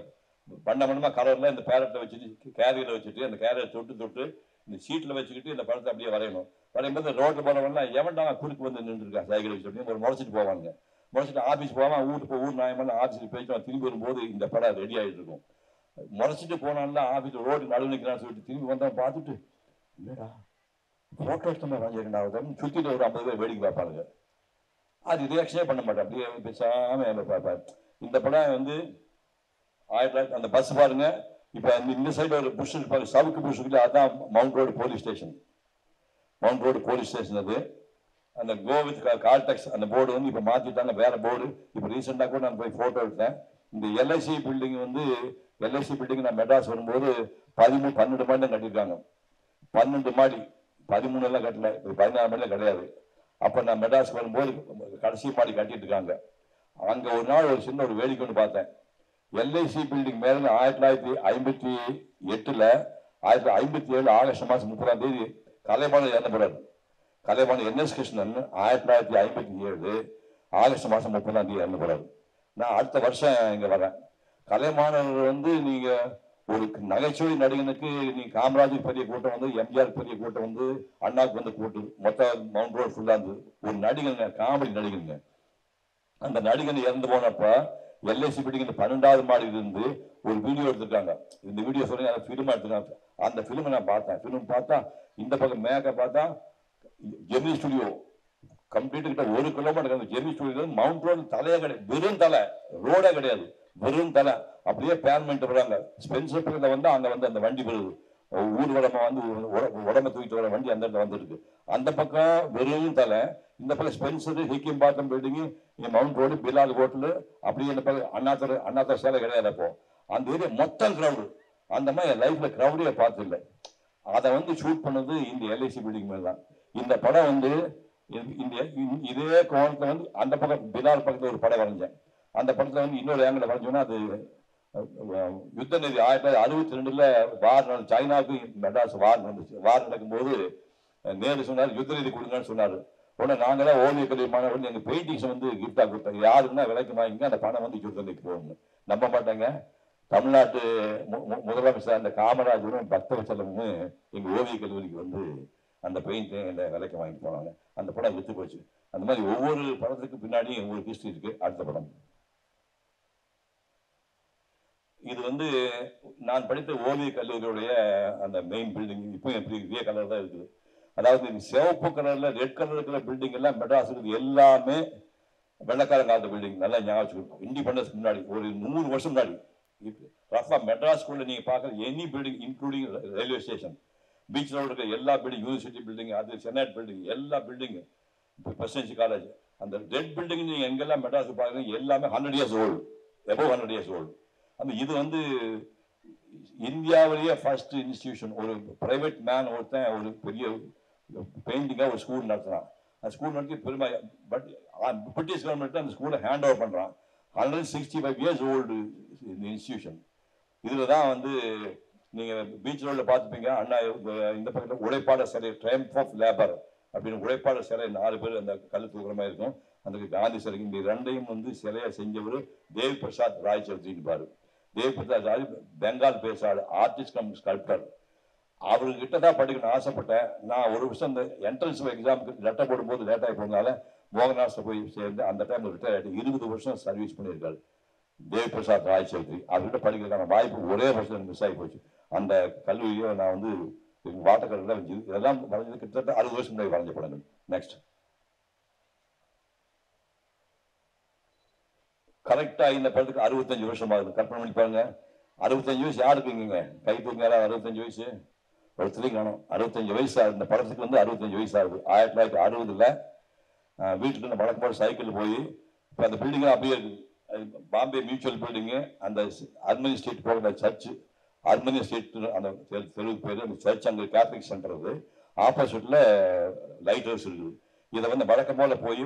பண்ணமா கலர்ல இந்த பேரட்டை வச்சுட்டு கேரியர்ல வச்சுட்டு அந்த கேரியர் தொட்டு இந்த சீட்ல வச்சுக்கிட்டு இந்த படத்தை அப்படியே வரையணும். வரையும்போது ரோட்ல போனவங்கன்னா எவன்டா குறுக்கு வந்து நின்றுருக்கான் சைக்கிள் வச்சுட்டு ஒரு முளைச்சிட்டு போவாங்க. முளைச்சிட்டு ஆஃபீஸ் போவான். ஊர் நாயமெல்லாம் ஆஃபீஸுக்கு போயிட்டு திரும்பி வரும்போது இந்த படம் ரெடி ஆகிட்டு இருக்கும். முளைச்சிட்டு போனான்னா ஆஃபீஸ் ரோடு நடுவு நிற்கிறான்னு சொல்லிட்டு திரும்பி வந்தா பார்த்துட்டு இல்லடா போட்டோ எடுத்தோம்னா வாங்கிருக்கா சுத்திட்டு ஒரு 50 பேர் வேடிக்கை பார்ப்பாங்க. அது ரியாக்ஷனே பண்ண மாட்டேன். அப்படியே பேசாம பார்ப்பாரு. இந்த படம் வந்து அந்த பஸ் பாருங்க. இப்ப இந்த சைடு ஒரு புஷ் இருப்பாரு. சவுக்கு புஷ் இருக்கு. அதான் மவுண்ட் ரோடு போலீஸ் ஸ்டேஷன். அது அந்த கோ வித் கால் டாக்ஸ் அந்த போர்டு வந்து இப்ப மாத்திட்டாங்க. வேற போர்டு. இப்ப ரீசெண்டா கூட நான் போய் போட்டோ எடுத்தேன். இந்த எல்ஐசி பில்டிங் நான் மெட்ராஸ் வரும்போது 12 மாடி கட்டியிருக்காங்க. 12 மாடி 13 எல்லாம் கட்டல. 14 மாடிலாம் கிடையாது. அப்ப நான் மெட்ராஸ் வரும்போது கடைசி மாடி கட்டிட்டு இருக்காங்க. அங்க ஒரு நாள் ஒரு சின்ன ஒரு வேடிக்கை ஒன்று பார்த்தேன். எல்ஐசி பில்டிங் மேல 1958 1957 ஆகஸ்ட் மாசம் 30ஆம் தேதி கலைவாணர் இறந்தப்படுறாரு. கலைவாணர் NS கிருஷ்ணன் 1957 ஆகஸ்ட் மாசம் 30ஆம் தேதி இறந்தப்படுறாரு. நான் அடுத்த வருஷம் இங்க வரேன். கலைவாணர் வந்து நீங்க ஒரு நகைச்சுவை நடிகனுக்கு நீ காமராஜுக்கு பெரிய கூட்டம் வந்து, எம்ஜிஆர் பெரிய கூட்டம் வந்து, அண்ணாவுக்கு வந்து கூட்டம் மொத்தம் மவுண்ட் ரோடு ஃபுல்லா இருந்து ஒரு நடிகனுங்க, காமெடி நடிகனுங்க. அந்த நடிகன் இறந்து போனப்ப எல்ஐசி பில்டிங் 12வது மாடியில் இருந்து ஒரு வீடியோ எடுத்திருக்காங்க. இந்த வீடியோ சொல்லுங்க, ஃபிலிம் எடுத்துருக்காங்க. அந்த ஃபிலிம் நான் பார்த்தேன். ஃபிலிம் பார்த்தா இந்த பக்கம் மேக்க பார்த்தா ஜெமினி ஸ்டுடியோ கம்ப்ளீட் கிட்ட 1 kilometre Gemini studio mount road தலையே கிடையாது, வெறும் தலை, ரோடே கிடையாது, வெறும் தலை. அப்படியே பேன் பண்ணிட்டு வராங்க. ஸ்பென்சர் பக்கத்தில் வந்து அங்க வந்து அந்த வண்டி வருது, ஊர்வலமா வந்து உடம்ப தூக்கிட்டு வர வண்டி அந்த இடத்துல வந்துருக்கு. அந்த பக்கம் வெறும் தலை, இந்த பக்கம் Spencer, Higginbotham building, Mount Road, Bilal hotel, அப்படியே இந்த பக்கம் அண்ணாத்தர் சேலை கிடையாது. அப்போ அந்த ஏரியா மொத்தம் கிரௌடு. அந்த மாதிரி என் லைஃப்ல கிரௌடே பார்த்து இல்லை. அதை வந்து ஷூட் பண்ணது இந்த எல்ஐசி பில்டிங் மேல தான். இந்த படம் வந்து இதே கோணத்துல வந்து அந்த பக்கம் பிலால் பக்கத்துல ஒரு படம் வரைஞ்சேன். அந்த படத்துல வந்து இன்னொரு ஆங்கிள் வரைஞ்சோன்னா அது யுத்த நிதி 1962 வார், சைனாவுக்கு மெட்ராஸ் வார் நடந்துச்சு. வார் நடக்கும்போது நேரு சொன்னார் யுத்த நிதி கொடுங்கன்னு சொன்னாரு. உடனே நாங்க தான் ஓவிய கல்வி மாணவர்கள் எங்க பெயிண்டிங்ஸ் வந்து கிஃப்டா கொடுத்தாங்க. யாருன்னா விலைக்கு வாங்கிங்க, அந்த பணம் வந்து யுத்த நிதிக்கு போகணும். நம்ப மாட்டாங்க, தமிழ்நாட்டு முதலமைச்சர் அந்த காமராஜரும் பக்தவச்சலமும் எங்க ஓவிய கல்லூரிக்கு வந்து அந்த பெயிண்ட் விலைக்கு வாங்கி போனாங்க. அந்த படம் வித்து போச்சு. அந்த மாதிரி ஒவ்வொரு படத்துக்கு பின்னாடியும் ஒரு ஹிஸ்டரி இருக்கு. அடுத்த படம் இது வந்து நான் படித்த ஓவிய கல்லூரியுடைய அந்த மெயின் பில்டிங் இப்போ இதே கலர் தான் இருக்குது. அதாவது சிவப்பு கலர்ல ரெட் கலர் இருக்கிற பில்டிங் எல்லாம் மெட்ராஸ் இருக்குது, எல்லாமே வெள்ளக்காரன் காலத்து பில்டிங். நல்லா ஞாபகம், இண்டிபெண்டன்ஸ் முன்னாடி ஒரு 100 வருஷம் முன்னாடி. ரஃபா மெட்ராஸ்குள்ள நீங்க பார்க்குற any building including railway station, beach road இருக்கிற எல்லா பில்டிங், யூனிவர்சிட்டி பில்டிங், அது செனட் பில்டிங், எல்லா பில்டிங், பிரசிடென்சி காலேஜ், அந்த ரெட் பில்டிங் நீங்க எங்கெல்லாம் மெட்ராஸ் பாக்குறீங்க எல்லாமே 100 years old, above 100 years old. அந்த இது வந்து இந்தியாவிலேயே ஃபர்ஸ்ட் இன்ஸ்டிடியூஷன். ஒரு பிரைவேட் மேன் ஒருத்தன் ஒரு பெரிய பெயிண்டிங்கா ஒரு ஸ்கூல் நடத்துறான். அந்த ஸ்கூல் நடத்தி பெருமை, பட் பிரிட்டிஷ் கவர்மெண்ட் அந்த ஸ்கூலை ஹேண்ட் ஓவர் பண்றான். 165 இயர்ஸ் ஓல்டு இன்ஸ்டிடியூஷன். இதுல தான் வந்து நீங்க பீச் ரோட்ல பார்த்துப்பீங்க, அண்ணா இந்த பக்கத்தில் உழைப்பாளர் சிலை, ட்ரைம்ப் ஆஃப் லேபர் அப்படின்னு உழைப்பாளர் சிலை 4 பேர் அந்த கல் தூக்குற மாதிரி இருக்கும். அந்த காந்தி சிலை, இந்த ரெண்டையும் வந்து சிலையா செஞ்சவர் தேவ் பிரசாத் ராய் சௌத்ரின்னு பாரு. தேவ் பிரசாத் ராய் பெங்கால் பேசாடு ஆர்டிஸ்ட் கம் ஸ்கல்ப்டர். அவர்கிட்ட தான் படிக்கணும்னு ஆசைப்பட்டேன். நான் ஒரு வருஷம் இந்த என்ட்ரன்ஸ் எக்ஸாமுக்கு லெட்டர் போடும்போது லேட் ஆகி போனால மோகன்தாஸ் போய் சேர்ந்து அந்த டைம் ரிட்டையர் ஆகிட்டு 20 வருஷம் சர்வீஸ் பண்ணியிருக்காரு தேவ் பிரசாத் ராய் சௌத்ரி. அவர்கிட்ட படிக்கிறதுக்கான வாய்ப்பு ஒரே வருஷம் மிஸ் ஆகி போச்சு. அந்த கல்லூரியை நான் வந்து வாட்டக்கடல வச்சு இதெல்லாம் வரைஞ்சது கிட்டத்தட்ட 60 வருஷம் முன்னாடி வரைஞ்ச படங்கள். நெக்ஸ்ட் கரெக்டா இந்த படத்துக்கு 65 வருஷம் ஆகுது. கற்பனை பண்ணி பாருங்க, 65 வயசு யாருக்கு இங்க கை தூங்க 65 வயசு ஒருத்தரையும் காணும். 65 வயசு இந்த படத்துக்கு வந்து 65 வயசு ஆகுது. 1960 வீட்டுல இருந்து வழக்கம்போது சைக்கிள் போய் இப்போ அந்த பில்டிங் அப்படியே இருக்குது. பாம்பே மியூச்சுவல் பில்டிங்கு, அந்த அர்மனி ஸ்ட்ரீட் போகிற சர்ச்சு, அர்மனி ஸ்ட்ரீட் அந்த தெருவுக்கு பேர் அந்த சர்ச், அங்கே கேத்தலிக் சென்டர் இருக்குது. ஆப்போசிட்ல லைட் ஹவுஸ் இருக்குது. இதை வந்து வழக்கம் போல போய்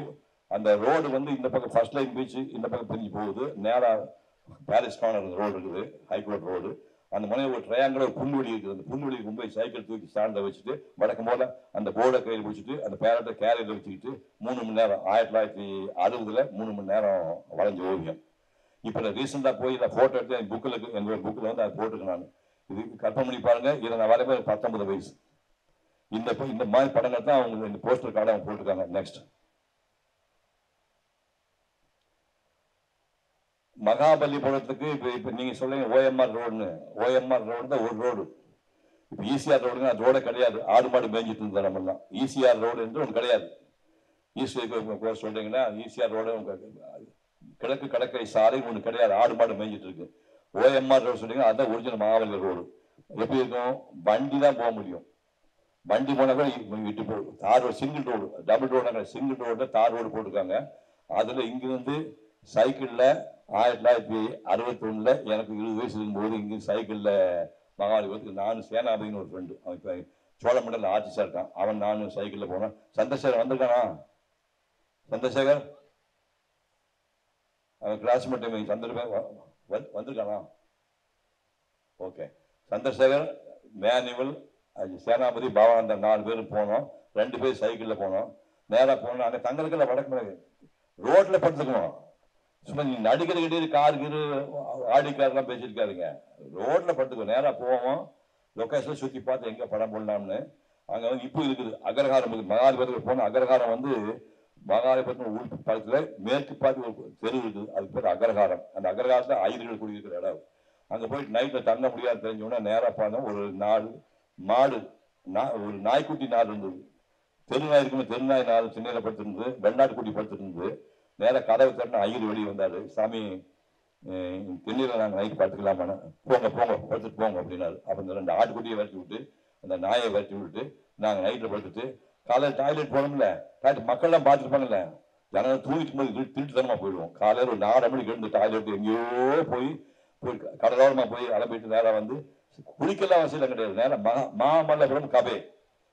அந்த ரோடு வந்து இந்த பக்கம் ஃபர்ஸ்ட் லைன் பீச், இந்த பக்கம் பிரிஞ்சு போகுது. நேராக பாரிஸ் கார்னர் ரோடு இருக்குது, ஹைகோர்ட் ரோடு. அந்த முனையில் ஒரு ட்ரையாங்கிள் ஒரு புல்வெளி இருக்குது. அந்த புல்வெளிக்கு கொண்டு போய் சைக்கிள் தூக்கி ஸ்டாண்டை வச்சுட்டு வழக்கம் போல அந்த போர்டை கையில் வச்சுட்டு அந்த பேரட்டை கேரியரில் வச்சுக்கிட்டு 3 மணி நேரம் 1960 3 மணி நேரம் வளைஞ்ச ஓவியம். இப்போ நான் ரீசெண்டாக போய் இதை ஃபோட்டோ எடுத்து என் புக்கில் என்னோட புக்கில் வந்து அதை போட்டுருக்கேன். நான் இது கற்பனை பண்ணி பாருங்க, இதை நான் வரவே 19 வயசு. இந்த மாதிரி படங்கள் தான் அவங்க இந்த போஸ்டர் கார்டை அவங்க போட்டிருக்காங்க. நெக்ஸ்ட் மகாபலிபுரத்துக்கு இப்போ நீங்க சொல்லுங்க ஓஎம்ஆர் ரோடுன்னு. ஓஎம்ஆர் ரோடு தான் ஒரு ரோடு. இப்போ ஈசிஆர் ரோடுங்க அது ரோடே கிடையாது. ஆடு மாடு மேய்ஞ்சிட்டு இருந்த நம்மலாம். ஈசிஆர் ரோடு என்று ஒன்று கிடையாது. ஈசிஆர் சொல்றீங்கன்னா ஈசிஆர் ரோடு கிழக்கு கடற்கரை சாலை ஒன்று கிடையாது, ஆடு மாடு மேய்ஞ்சிட்டு இருக்கு. ஓஎம்ஆர் ரோடு சொல்றீங்க, அதுதான் ஒரிஜினல் மகாபலி ரோடு. எப்படி இருக்கும், வண்டி தான் போக முடியும். வண்டி போனா கூட விட்டு போகும். தார் road, single road, double road, single road தார் ரோடு போட்டிருக்காங்க. அதுல இங்கிருந்து சைக்கிள்ல 1961 எனக்கு 20 வயசு இருக்கும்போது இங்க சைக்கிள்ல மகாபலிபுரத்துக்கு நானும் சேனாபதினு ஒரு ஃப்ரெண்டு, அவன் இப்போ சோழமண்டல ஆர்டிஸ்டா இருக்கான், அவன் நானும் சைக்கிள்ல போனேன். சந்திரசேகர் வந்திருக்கானா? சந்திரசேகர் அவன் கிளாஸ்மேட் வந்திருக்கானா? ஓகே. சந்திரசேகர், மேனுவல், சேனாபதி, பாவானந்தர் 4 பேரும் போனோம். 2 பேர் சைக்கிள்ல போனோம். நேராக போனோம். அங்கே தங்களுக்குள்ள வடக்கு ரோட்ல படுத்துக்கணும். சும்மா நீ நடிக்கிற கிட்டே காருக்கு ஆடி கார்லாம் பேசியிருக்காருங்க. ரோட்ல படுத்துக்கோ, நேராக போவோம், லொக்கேஷன் சுற்றி பார்த்து எங்கே படம் போடலாம்னு. அங்கே வந்து இப்போ இருக்குது அக்ரஹாரம் இருக்குது. மகாபலிபுரத்தில் போன அக்ரஹாரம் வந்து மகாபலிபுரத்தில் ஊர் பக்கத்தில் மேற்கு பார்த்து ஒரு தெரு இருக்குது, அதுக்கு பேர் அக்ரஹாரம். அந்த அக்ரஹாரத்தில் ஐயர்கள் குடியிருக்கிற இடம். அங்கே போயிட்டு நைட்டில் தங்க முடியாது தெரிஞ்சோன்னா நேராக பார்த்தோம், ஒரு மாடு ஒரு நாய்க்குட்டி நாடு இருந்தது. தெருநாய் இருக்குமே, தெருநாய் நாடு சின்ன படுத்துருந்தது, வெள்ளாட்டுக்குட்டி படுத்துருந்தது. நேராக கதவை தட்டின ஐயர் வெளியே வந்தார். சாமி தென்னியில் நாங்கள் நைட்டு பார்த்துக்கலாமா? போங்க போங்க படுத்துட்டு போங்க அப்படின்னாரு. அப்போ இந்த 2 ஆட்டுக்குட்டியை விரட்டி விட்டு அந்த நாயை விரட்டி விட்டு நாங்கள் நைட்டில் படுத்துட்டு காலையில் டாய்லெட் போனோம்ல, டாய்லெட் மக்கள்லாம் பார்த்துருப்பாங்கல்ல, ஜனங்கள் தூங்கிட்டு போது திருட்டுத்தனமாக போயிடுவோம். காலையில் ஒரு 4 மணிக்கு எழுந்து டாய்லெட் எங்கேயோ போய் கடலோரமாக போய் அலம்பிட்டு நேராக வந்து குளிக்கலாம் அவசியம் கிடையாது. நேரம் மாமல்லபுரம் கபே,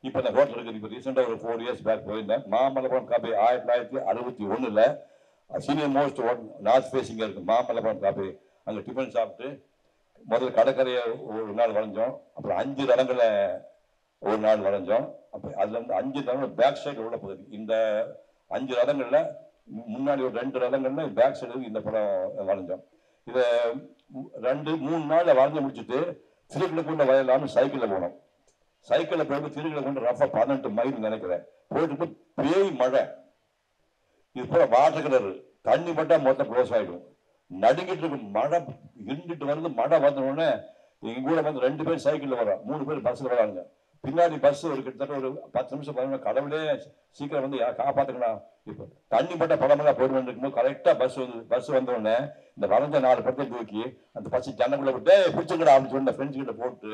இப்போ இந்த ஹோட்டல் இருக்குது. இப்போ ரீசெண்டாக ஒரு 4 இயர்ஸ் பேக் போயிருந்தேன். Mamallapuram cafe 1961 senior most north ஃபேஸிங்காக இருக்குது மாமல்லபுரம் கபே. அங்கே டிஃபன் சாப்பிட்டு முதல்ல கடற்கரையை ஒரு நாள் வரைஞ்சோம். அப்புறம் 5 இடங்களை ஒரு நாள் வரைஞ்சோம். அப்போ அதில் வந்து 5 இடங்கள் பேக் சைடு உள்ள பகுதி. இந்த 5 இடங்கள்ல முன்னாடி ஒரு 2 இடங்கள்ல பேக் சைடு இந்த படம் வரைஞ்சோம். இதை 2-3 நாளில் வரைஞ்சி முடிச்சுட்டு திருக்கிழக்குண்ட வயலான்னு சைக்கிளில் போனோம். சைக்கிளில் போயிட்டு திருக்கிழக்குண்ட ரஃபா 18 மைல் நினைக்கிறேன். போயிட்டு பேய் மழை, இது போல வாட்டர் கலர் தண்ணி மட்டும் மொத்தம் க்ளோஸ் ஆகிடும். நடுங்கிட்டு இருக்கு, மழை இருந்துட்டு வருது. மழை வந்த உடனே எங்க கூட வந்து 2 பேர் சைக்கிளில் வரோம், 3 பேர் பஸ்ஸில் வராங்க. பின்னாடி பஸ் ஒரு கிட்டத்தட்ட ஒரு 10 நிமிஷம் பாருங்க. கடவுளே சீக்கிரம் வந்து காப்பாத்துக்கலாம். இப்போ தண்ணி மட்டும் படமெல்லாம் போயிட்டு இருக்கும்போது கரெக்டாக பஸ் வந்த உடனே இந்த வரைஞ்ச 4 படத்தை தூக்கி அந்த பஸ் ஜனங்களை விட்டு பிடிச்சிக்கிட அப்படின்னு சொல்லி ஃப்ரெண்ட்ஸ் கிட்ட போட்டு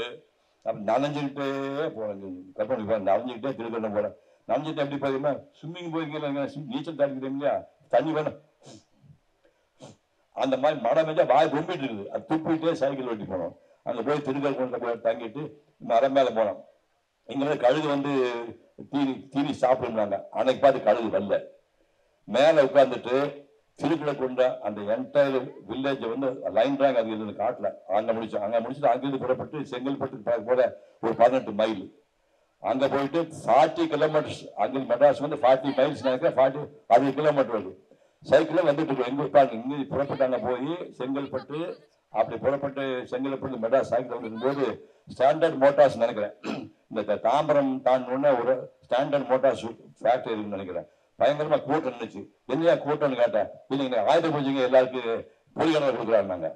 அப்படி நனைஞ்சுக்கிட்டே போனேன். கற்பனை நனைஞ்சுக்கிட்டே திருக்கணும் போறேன். நனைஞ்சிட்டு எப்படி போயிருந்தா ஸ்விம்மிங் போயிருக்கீங்க, நீச்சல் தடுக்கிறீங்க இல்லையா, தண்ணி வேணும். அந்த மாதிரி மழை மேஞ்சா வாய் ரொம்பிட்டு இருக்குது. அது துப்பிட்டே சைக்கிள் ஓட்டி போனோம். அங்கே போய் திருக்கல்குன்றத்தில் போய் தங்கிட்டு மரம் மேலே போனோம். இங்கே கழுகு வந்து தீனி சாப்பிடுறாங்க. அன்னைக்கு பார்த்து கழுகு வரல. மேலே உட்காந்துட்டு திருக்கல்குன்ற அந்த என்டையர் வில்லேஜை வந்து லைன் ட்ராங் அது இருந்து காட்டல. அங்கே முடிச்சுட்டு அங்கிருந்து புறப்பட்டு செங்கல்பட்டு போல ஒரு 18 மைல் அங்கே போயிட்டு 40 கிலோமீட்டர்ஸ். அங்கே மெட்ராஸ் வந்து 40 மைல்ஸ் நினைக்கிறேன், 60 கிலோமீட்டர் வருது. சைக்கிளில் வந்துட்டு இருக்கோம். எங்கே இருப்பாங்க இங்கே புறப்பட்டாங்க போய் செங்கல்பட்டு, அப்படி புறப்பட்டு செங்கல்பட்டு மெட்ராஸ் சைக்கிள் வந்துருக்கும்போது ஸ்டாண்டர்ட் மோட்டார்ஸ் நினைக்கிறேன், இந்த தாம்பரம் தாண்டினோடனே ஒரு ஸ்டாண்டர்ட் மோட்டார்ஸ் ஃபேக்டரி இருக்குன்னு நினைக்கிறேன். பயங்கரமா கூட்டம் இருந்துச்சு. என்னையா கூட்டம்னு கேட்டேன். இல்லைங்க ஆயுத பூஜைங்க எல்லாருக்கும் பொலிகடலை கொடுக்குறாருனாங்க.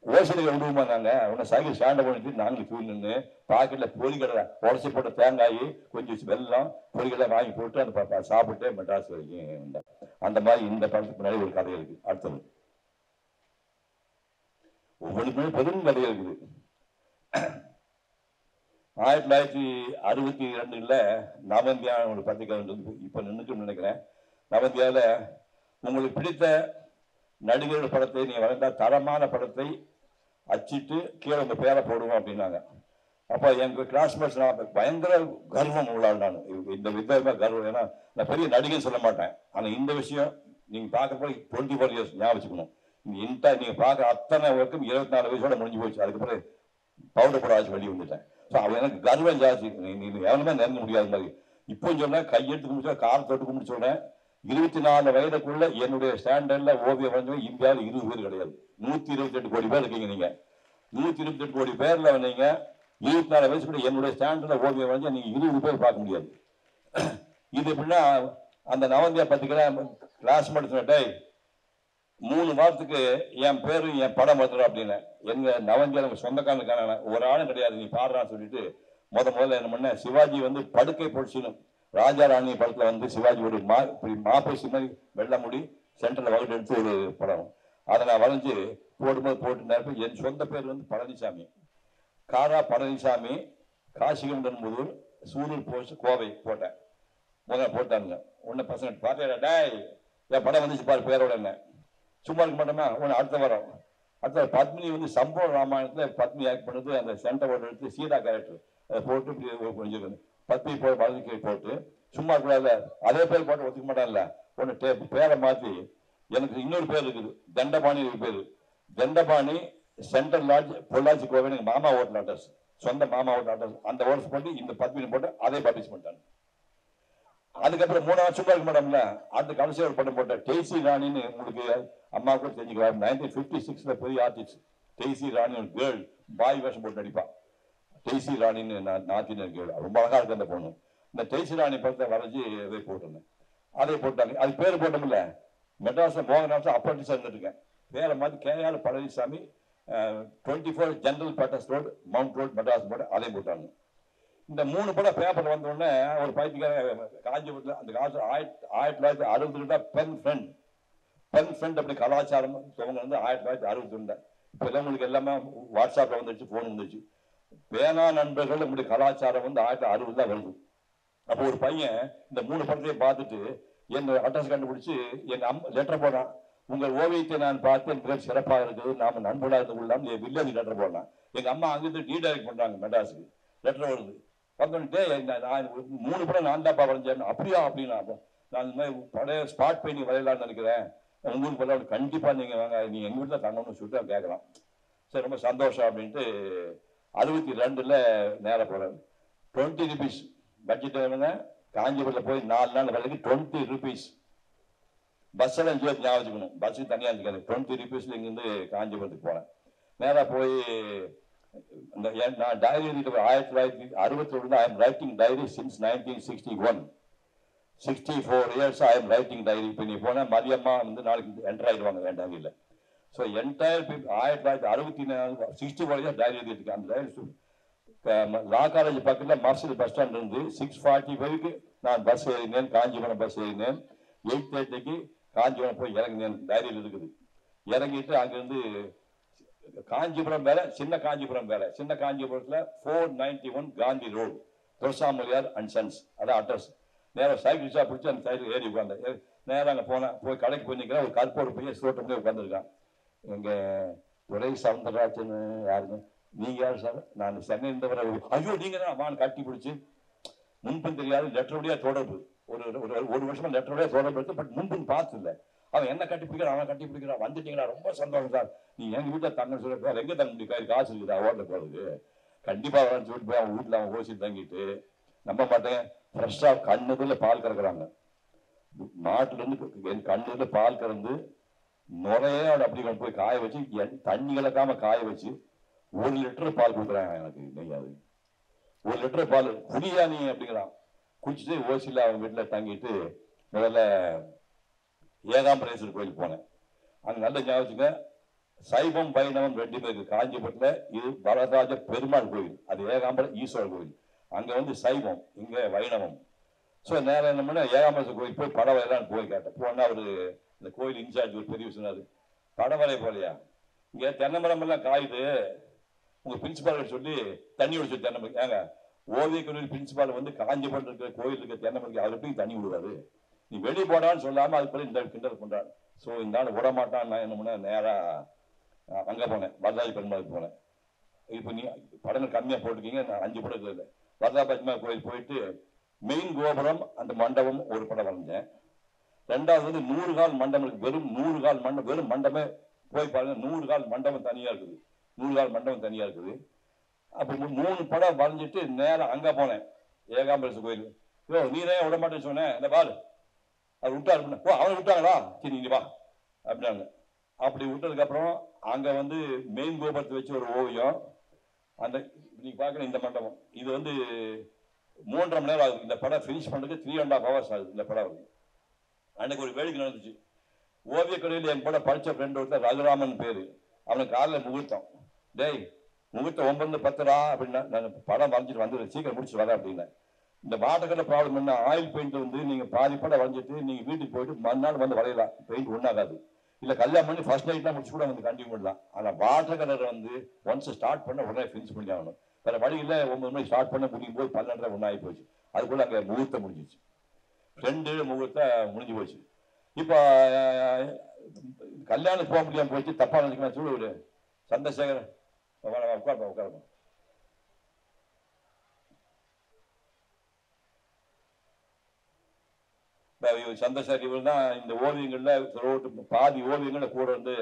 ஓசலுக்கு விடுவோமாங்க. உடனே சைக்கிள் ஸ்டாண்டை பண்ணிட்டு நாங்களும் கியூ நின்று பாக்கெட்டில் பொலிகடலை உடச்சி போட்ட தேங்காய் கொஞ்சம் வெல்லம் பொலிகடலை வாங்கி போட்டு அந்த சாப்பிட்டு மெட்ராஸ் வரைக்கும். அந்த மாதிரி இந்த படத்துக்கு முன்னாடி ஒரு கதை இருக்கு. அடுத்தது ஒவ்வொன்றுக்குமே பெரும் கதை இருக்குது. 1962 நவந்தியா ஒரு பத்திரிகை இப்ப நின்றுட்டு நினைக்கிறேன். நவந்தியாவில் உங்களுக்கு பிடித்த நடிகரோட படத்தை நீங்க வளர்ந்தா தரமான படத்தை அச்சிட்டு கீழே உங்க பேரை போடுவோம் அப்படின்னாங்க. அப்ப எங்க கிளாஸ்மேட்ஸ் பயங்கர கர்வம் உள்ளாள். நான் இந்த விதமா கர்வம். ஏன்னா நான் பெரிய நடிகை சொல்ல மாட்டேன். ஆனா இந்த விஷயம் நீங்க பார்க்க 24 இயர்ஸ் ஞாபகம் வச்சுக்கணும். நீங்க பார்க்க அத்தனை வரைக்கும் 24 வயசோட முடிஞ்சு போச்சு. அதுக்கப்புறம் பவுடர் போட ஆச்சு வெளியே வந்துட்டேன். ஸோ அவன் எனக்கு கர்வம் ஜாஸ்தி. நீ எவனுமே நெருங்க முடியாத மாதிரி. இப்போ சொன்னேன் கையெழுத்து முடிச்சா கார் தொட்டு முடிச்சு சொன்னேன். 24 வயதுக்குள்ள என்னுடைய ஸ்டாண்டர்ட்ல ஓவியம் வரைஞ்சவங்க இந்தியாவில் 20 பேர் கிடையாது. 128 கோடி பேர் இருக்கீங்க. நீங்க 128 கோடி பேர்ல வந்தீங்க. 24 வயசுக்குள்ள என்னுடைய ஸ்டாண்டர்ட்ல ஓவியம் வரைஞ்சா நீங்க 20 பேர் பார்க்க முடியாது. இது எப்படின்னா அந்த நவந்தியா பத்திரிக்கை கிளாஸ் மட்டும் 3 வாரத்துக்கு என் பேரு என் படம் வந்துடும் அப்படின்னு. எங்க நவந்தியா நம்ம சொந்தக்காரனுக்கான ஒரு ஆளும் கிடையாது. நீ பாடுறான்னு சொல்லிட்டு முதல்ல என்ன பண்ண, சிவாஜி வந்து படுக்கை பொடிச்சுன்னு ராஜா ராணி படத்துல வந்து சிவாஜி ஒரு மாப்பேசி மாதிரி வெள்ள முடி சென்டர்ல வகுடு எடுத்து ஒரு படம். அதை நான் வரைஞ்சு போட்டு நேரம் என் சொந்த பேர் வந்து பழனிசாமி, காரா பழனிசாமி, காசிகண்டன்புதூர், சூலூர் போஸ்ட், கோவை போட்டேன். முதல்ல போட்டாங்க. உன்ன பசங்க பார்த்தேன், டேய் என் படம் வந்துச்சு பாரு பேரோட. என்ன சும்மா இருக்க மாட்டோமா? ஒன்று அடுத்த வாரம் பத்மினி வந்து சம்பவ ராமாயணத்தில் பத்மி ஆக்ட் பண்ணது. அந்த சென்டர் ஓட்டு எடுத்து சீதா கேரக்டர் அதை போட்டு கொஞ்சம் பத்மி வளர்ச்சி போட்டு சும்மா கூடாது. அதே பேர் போட்டு ஒத்துக்க மாட்டான்ல. ஒன்று பேரை மாற்றி எனக்கு இன்னொரு பேர் இருக்குது, தண்டபாணி பேர். தண்டபாணி சென்ட்ரல் லாட்ஜ் பொள்ளாச்சி கோவை எனக்கு மாமா ஓட்டல் அட்ரஸ், சொந்த மாமா ஓட்டல் அட்ரஸ். அந்த ஓட்டஸ் போட்டு இந்த பத்மினி போட்டு அதே பப்ளிஷ் பண்ணிட்டாங்க. அதுக்கப்புறம் 3 வருஷமா இருக்க மாட்டோம்ல, அந்த கடைசி ஒரு படம் போட்டேன். டெய்சி ராணின்னு உங்களுக்கு அம்மாவுக்கும் தெரிஞ்சுக்கலாம். 1956ல பெரிய ஆர்டிஸ்ட் டெய்சி ராணி, ஒரு கேர்ள் பாய் வேஷம் போட்டு நடிப்பா. டெய்சி ராணின்னு நார்த் இந்தியன் கேர்ள், ரொம்ப அழகா இருக்கு அந்த பொண்ணு. இந்த டெய்சி ராணி படத்தை வரைஞ்சி இதை போட்டிருந்தேன். அதை போட்டாங்க. அது பேர் போட்டோம்ல, மெட்ராஸ் மோகன்ராஜ் அப்ரண்டிஸ் இருந்துருக்கேன். பேரை மாதிரி K R Palaniswami, 24 General Patters Road, Mount Road, Madras போட்டு அதையும் போட்டாங்க. இந்த 3 படம் பேப்பர் வந்த உடனே ஒரு பைத்தியக்கார காஞ்சிபுரத்தில் அந்த காலத்தில் 1962 பென் ஃப்ரெண்ட் அப்படி கலாச்சாரம் துவங்க வந்து 1962. இப்போ எல்லாம் உங்களுக்கு எல்லாமே வாட்ஸ்அப்பில் வந்துடுச்சு, ஃபோன் வந்துடுச்சு. வேணா நண்பர்கள் நம்முடைய கலாச்சாரம் வந்து 1960 தான் வருது. அப்போ ஒரு பையன் இந்த 3 படத்தையும் பார்த்துட்டு என் அட்ரஸ் கண்டுபிடிச்சு எங்கள் லெட்டர் போடுறான். உங்கள் ஓவியத்தை நான் பார்த்து மிக சிறப்பாக இருக்குது, நாம நண்பர்களாக இருந்து கொள்ளலாம், என் வில்லேஜ் லெட்டர் போடலாம். எங்கள் அம்மா அங்கிருந்து ரீடைரக்ட் பண்ணுறாங்க மெட்ராஸுக்கு. லெட்டர் வருது. வந்துட்டு நான் 3 படம் நான் தான்ப்பா வரைஞ்சேன். அப்படியா? அப்படின்னா நான் இந்த மாதிரி பழைய ஸ்பாட் பெயிண்டிங் வரையலான்னு நினைக்கிறேன், உங்களுக்கு பதிலாக கண்டிப்பாக நீங்கள் வாங்க, நீங்கள் எங்கள் வீட்டில் தங்கணும்னு சொல்லிட்டு அவன் கேட்கலாம். சரி, ரொம்ப சந்தோஷம் அப்படின்ட்டு 62ல் நேராக போகிறேன். 20 rupees பட்ஜெட் வேணுங்க. காஞ்சிபுரத்தில் போய் 4 நாள் வேலைக்கு 20 rupees. பஸ்ஸில் ஞாபகம் வச்சுக்கணும், பஸ்ஸுக்கு தனியாக இருந்துக்காது. 20 rupeesல இங்கேருந்து காஞ்சிபுரத்துக்கு போனேன். நேராக போய் நான் டைரி எழுதிட்டு 1961 I am writing diary since 1961. 64 years I am writing diary. இப்போ நீ போனால் மரியம்மா வந்து நாளைக்கு என்டர் ஆகிடுவாங்க என் டைரியில். ஸோ என்டையர் 1964 64 years டைரி எழுதிட்டு அந்த டைரி லா காலேஜ் பக்கத்தில் மர்சல் பஸ் ஸ்டாண்ட் இருந்து 6:45க்கு நான் பஸ் ஏறினேன், காஞ்சிபுரம் பஸ் ஏறினேன். 8:30க்கு காஞ்சிபுரம் போய் இறங்கினேன், டைரியில் இருக்குது. இறங்கிட்டு அங்கேருந்து காஞ்சிபுரம் வேற, சின்ன காஞ்சிபுரம் வேற. சின்ன காஞ்சிபுரத்தில் 491 காந்தி ரோடு, துரசாமலியார் அண்ட் சன்ஸ், அதான் அட்ரஸ். நேராக சைக்கிள் ஷாப் பிடிச்சி அந்த சைக்கிள் ஏறி உட்காந்து நேராக அங்கே போனேன். போய் கடைக்கு போய் நிற்கிறேன். ஒரு கருப்போடு போய் சோட்டு போய் உட்காந்துருக்கான். எங்கள் துரை சவுந்தரராஜன். யாருங்க நீங்கள்? யார் சார்? நான் சென்னை இருந்தவரை. ஐயோ நீங்கள் தான் வான்னு கட்டி பிடிச்சி. முன்பின் தெரியாது, லெட்டருடைய தொடர்பு. ஒரு வருஷமா லெட்டருடைய தொடர்பு எடுத்து, பட் முன்பின் பார்த்து இல்லை. அவன் என்ன கட்டி பிடிக்கிறான், அவன் கட்டி பிடிக்கிறான். வந்துட்டீங்களா? ரொம்ப சந்தோஷம் சார். நீ எங்கள் வீட்டில் தங்கன்னு சொல்ல, எங்கே தங்க முடியும், காசு இருக்குதா ஹோட்டலுக்கு போகிறதுக்கு? கண்டிப்பாக வரேன்னு சொல்லிட்டு போய் அவன் வீட்டில் அவன் ஓசிட்டு தங்கிட்டு, நம்ப மாட்டேன், ஃப்ரெஷ்ஷாக கண்ணுதில் பால் கறக்குறாங்க. மாட்டுலேருந்து என் கண்ணுதில் பால் கறந்து நுரையே அப்படி கொண்டு போய் காய வச்சு, தண்ணி கலக்காம காய வச்சு 1 லிட்டர் பால் கொடுக்குறாங்க எனக்கு. நெய்யாது 1 லிட்டர் பால் குடியா நீ அப்படிங்கிறான். குடிச்சிட்டு ஓசியில் அவன் வீட்டில் தங்கிட்டு முதல்ல ஏகாம்பரேஸ்வரர் கோயிலுக்கு போனேன். அங்கே நல்ல ஞாபகத்துக்கு சைவம் வைணவம் 2 இருக்கு காஞ்சிபுரத்தில். இது வரதராஜ பெருமாள் கோயில், அது ஏகாம்பர ஈஸ்வரர் கோயில். அங்கே வந்து சைவம், இங்கே வைணவம். ஸோ நேரம் என்ன பண்ண, ஏகாம்பரேஸ்வரர் கோயில் போய் படம் வரையலான்னு போய் கேட்டேன். போனால் அவர் இந்த கோயில் இன்சார்ஜ் ஒரு பெரிய சொன்னார், படம் வரைய போலையா, இங்கே தென்னை மரம் எல்லாம் காயுது, உங்கள் பிரின்சிபால் சொல்லி தண்ணி விடுச்சு. தென்னை மரம் ஏங்க, ஓவிய கல்லூரி பிரின்சிபால் வந்து காஞ்சிபுரம் இருக்கிற கோயில் இருக்க தென்னை மரத்துக்கு அவர் எப்படி தண்ணி விடுவாரு? நீ வெளியே போடான்னு சொல்லாமல் அதுக்குள்ள இந்த கிண்டல் பண்ணுறாரு. ஸோ இந்த ஆள் விட மாட்டான். நான் என்ன பண்ணேன், நேராக அங்கே போனேன், வரதாஜ பெருமாளுக்கு போனேன். இப்போ நீ படங்கள் கம்மியாக போட்டிருக்கீங்க, நான் 5 படம் இல்லை. வரதா பெருமாள் கோயில் போயிட்டு மெயின் கோபுரம் அந்த மண்டபம் ஒரு படம் வரைஞ்சேன். 2வது வந்து 100 கால் மண்டபம், வெறும் 100 கால் மண்டபம், வெறும் மண்டபமே போய் பாருங்க. 100 கால் மண்டபம் தனியாக இருக்குது, 100 கால் மண்டபம் தனியாக இருக்குது. அப்போ 3 படம் வரைஞ்சிட்டு நேரம் அங்கே போனேன், ஏகாம்பரேஸ்வரர் கோயில். ஓ நீரே விட மாட்டேன்னு சொன்னேன், இந்த பாரு அவர் விட்டாரு. ஓ அவனை விட்டாங்களா, சரி நீங்க வா அப்படின்னாங்க. அப்படி விட்டதுக்கப்புறம் அங்கே வந்து மெயின் கோபுரத்தை வச்சு ஒரு ஓவியம். அந்த நீங்க பார்க்குற இந்த மண்டபம், இது வந்து 3.5 மணி நேரம் ஆகுது. இந்த படம் ஃபினிஷ் பண்ணுறதுக்கு 3.5 hours ஆகுது இந்த படம். அன்னைக்கு ஒரு வேடிக்கை நடந்துச்சு. ஓவியக்கலையில் என் படம் படித்த ஃப்ரெண்ட் ஒருத்தர் ரகுராமன் பேர். அவனுக்கு காலையில் முகூர்த்தம். டேய் முகூர்த்தம் 9:10 அப்படின்னா, நான் படம் வரைஞ்சிட்டு வந்துடுறேன், சீக்கிரம் முடிச்சு வரேன் அப்படின்னேன். இந்த வாட்டர்கலர் ப்ராப்ளம் என்ன, ஆயில் பெயிண்ட் வந்து நீங்கள் பாதி படம் வரைஞ்சிட்டு நீங்கள் வீட்டுக்கு போயிட்டு மறுநாள் வந்து வரையலாம், பெயிண்ட் ஒன்றாகாது. இல்லை கல்யாணம் பண்ணி ஃபர்ஸ்ட் நைட்லாம் முடிச்சு கூட வந்து கண்டினியூ பண்ணலாம். ஆனால் வாட்டர் கலர் வந்து ஒன்ஸ் ஸ்டார்ட் பண்ண உடனே ஃபினிஷ் பண்ணி ஆகணும். வேறு வழியில் 9 மணிக்கு ஸ்டார்ட் பண்ண முடியும் போய் 12:30 ஒன்றாகி போச்சு. அதுக்குள்ளே அங்கே முகூர்த்தம் முடிஞ்சிச்சு. 2 முகூர்த்தம் முடிஞ்சு போச்சு. இப்போ கல்யாணத்துக்கு போக முடியாமல் போச்சு. தப்பாக நினைக்கலாம் சொல்லு. ஒரு சந்திரசேகர் உட்காருப்பா. சந்திரசேகர் இவர் தான் இந்த ஓவியங்கள்ல பாதி ஓவியங்கள கூட வந்து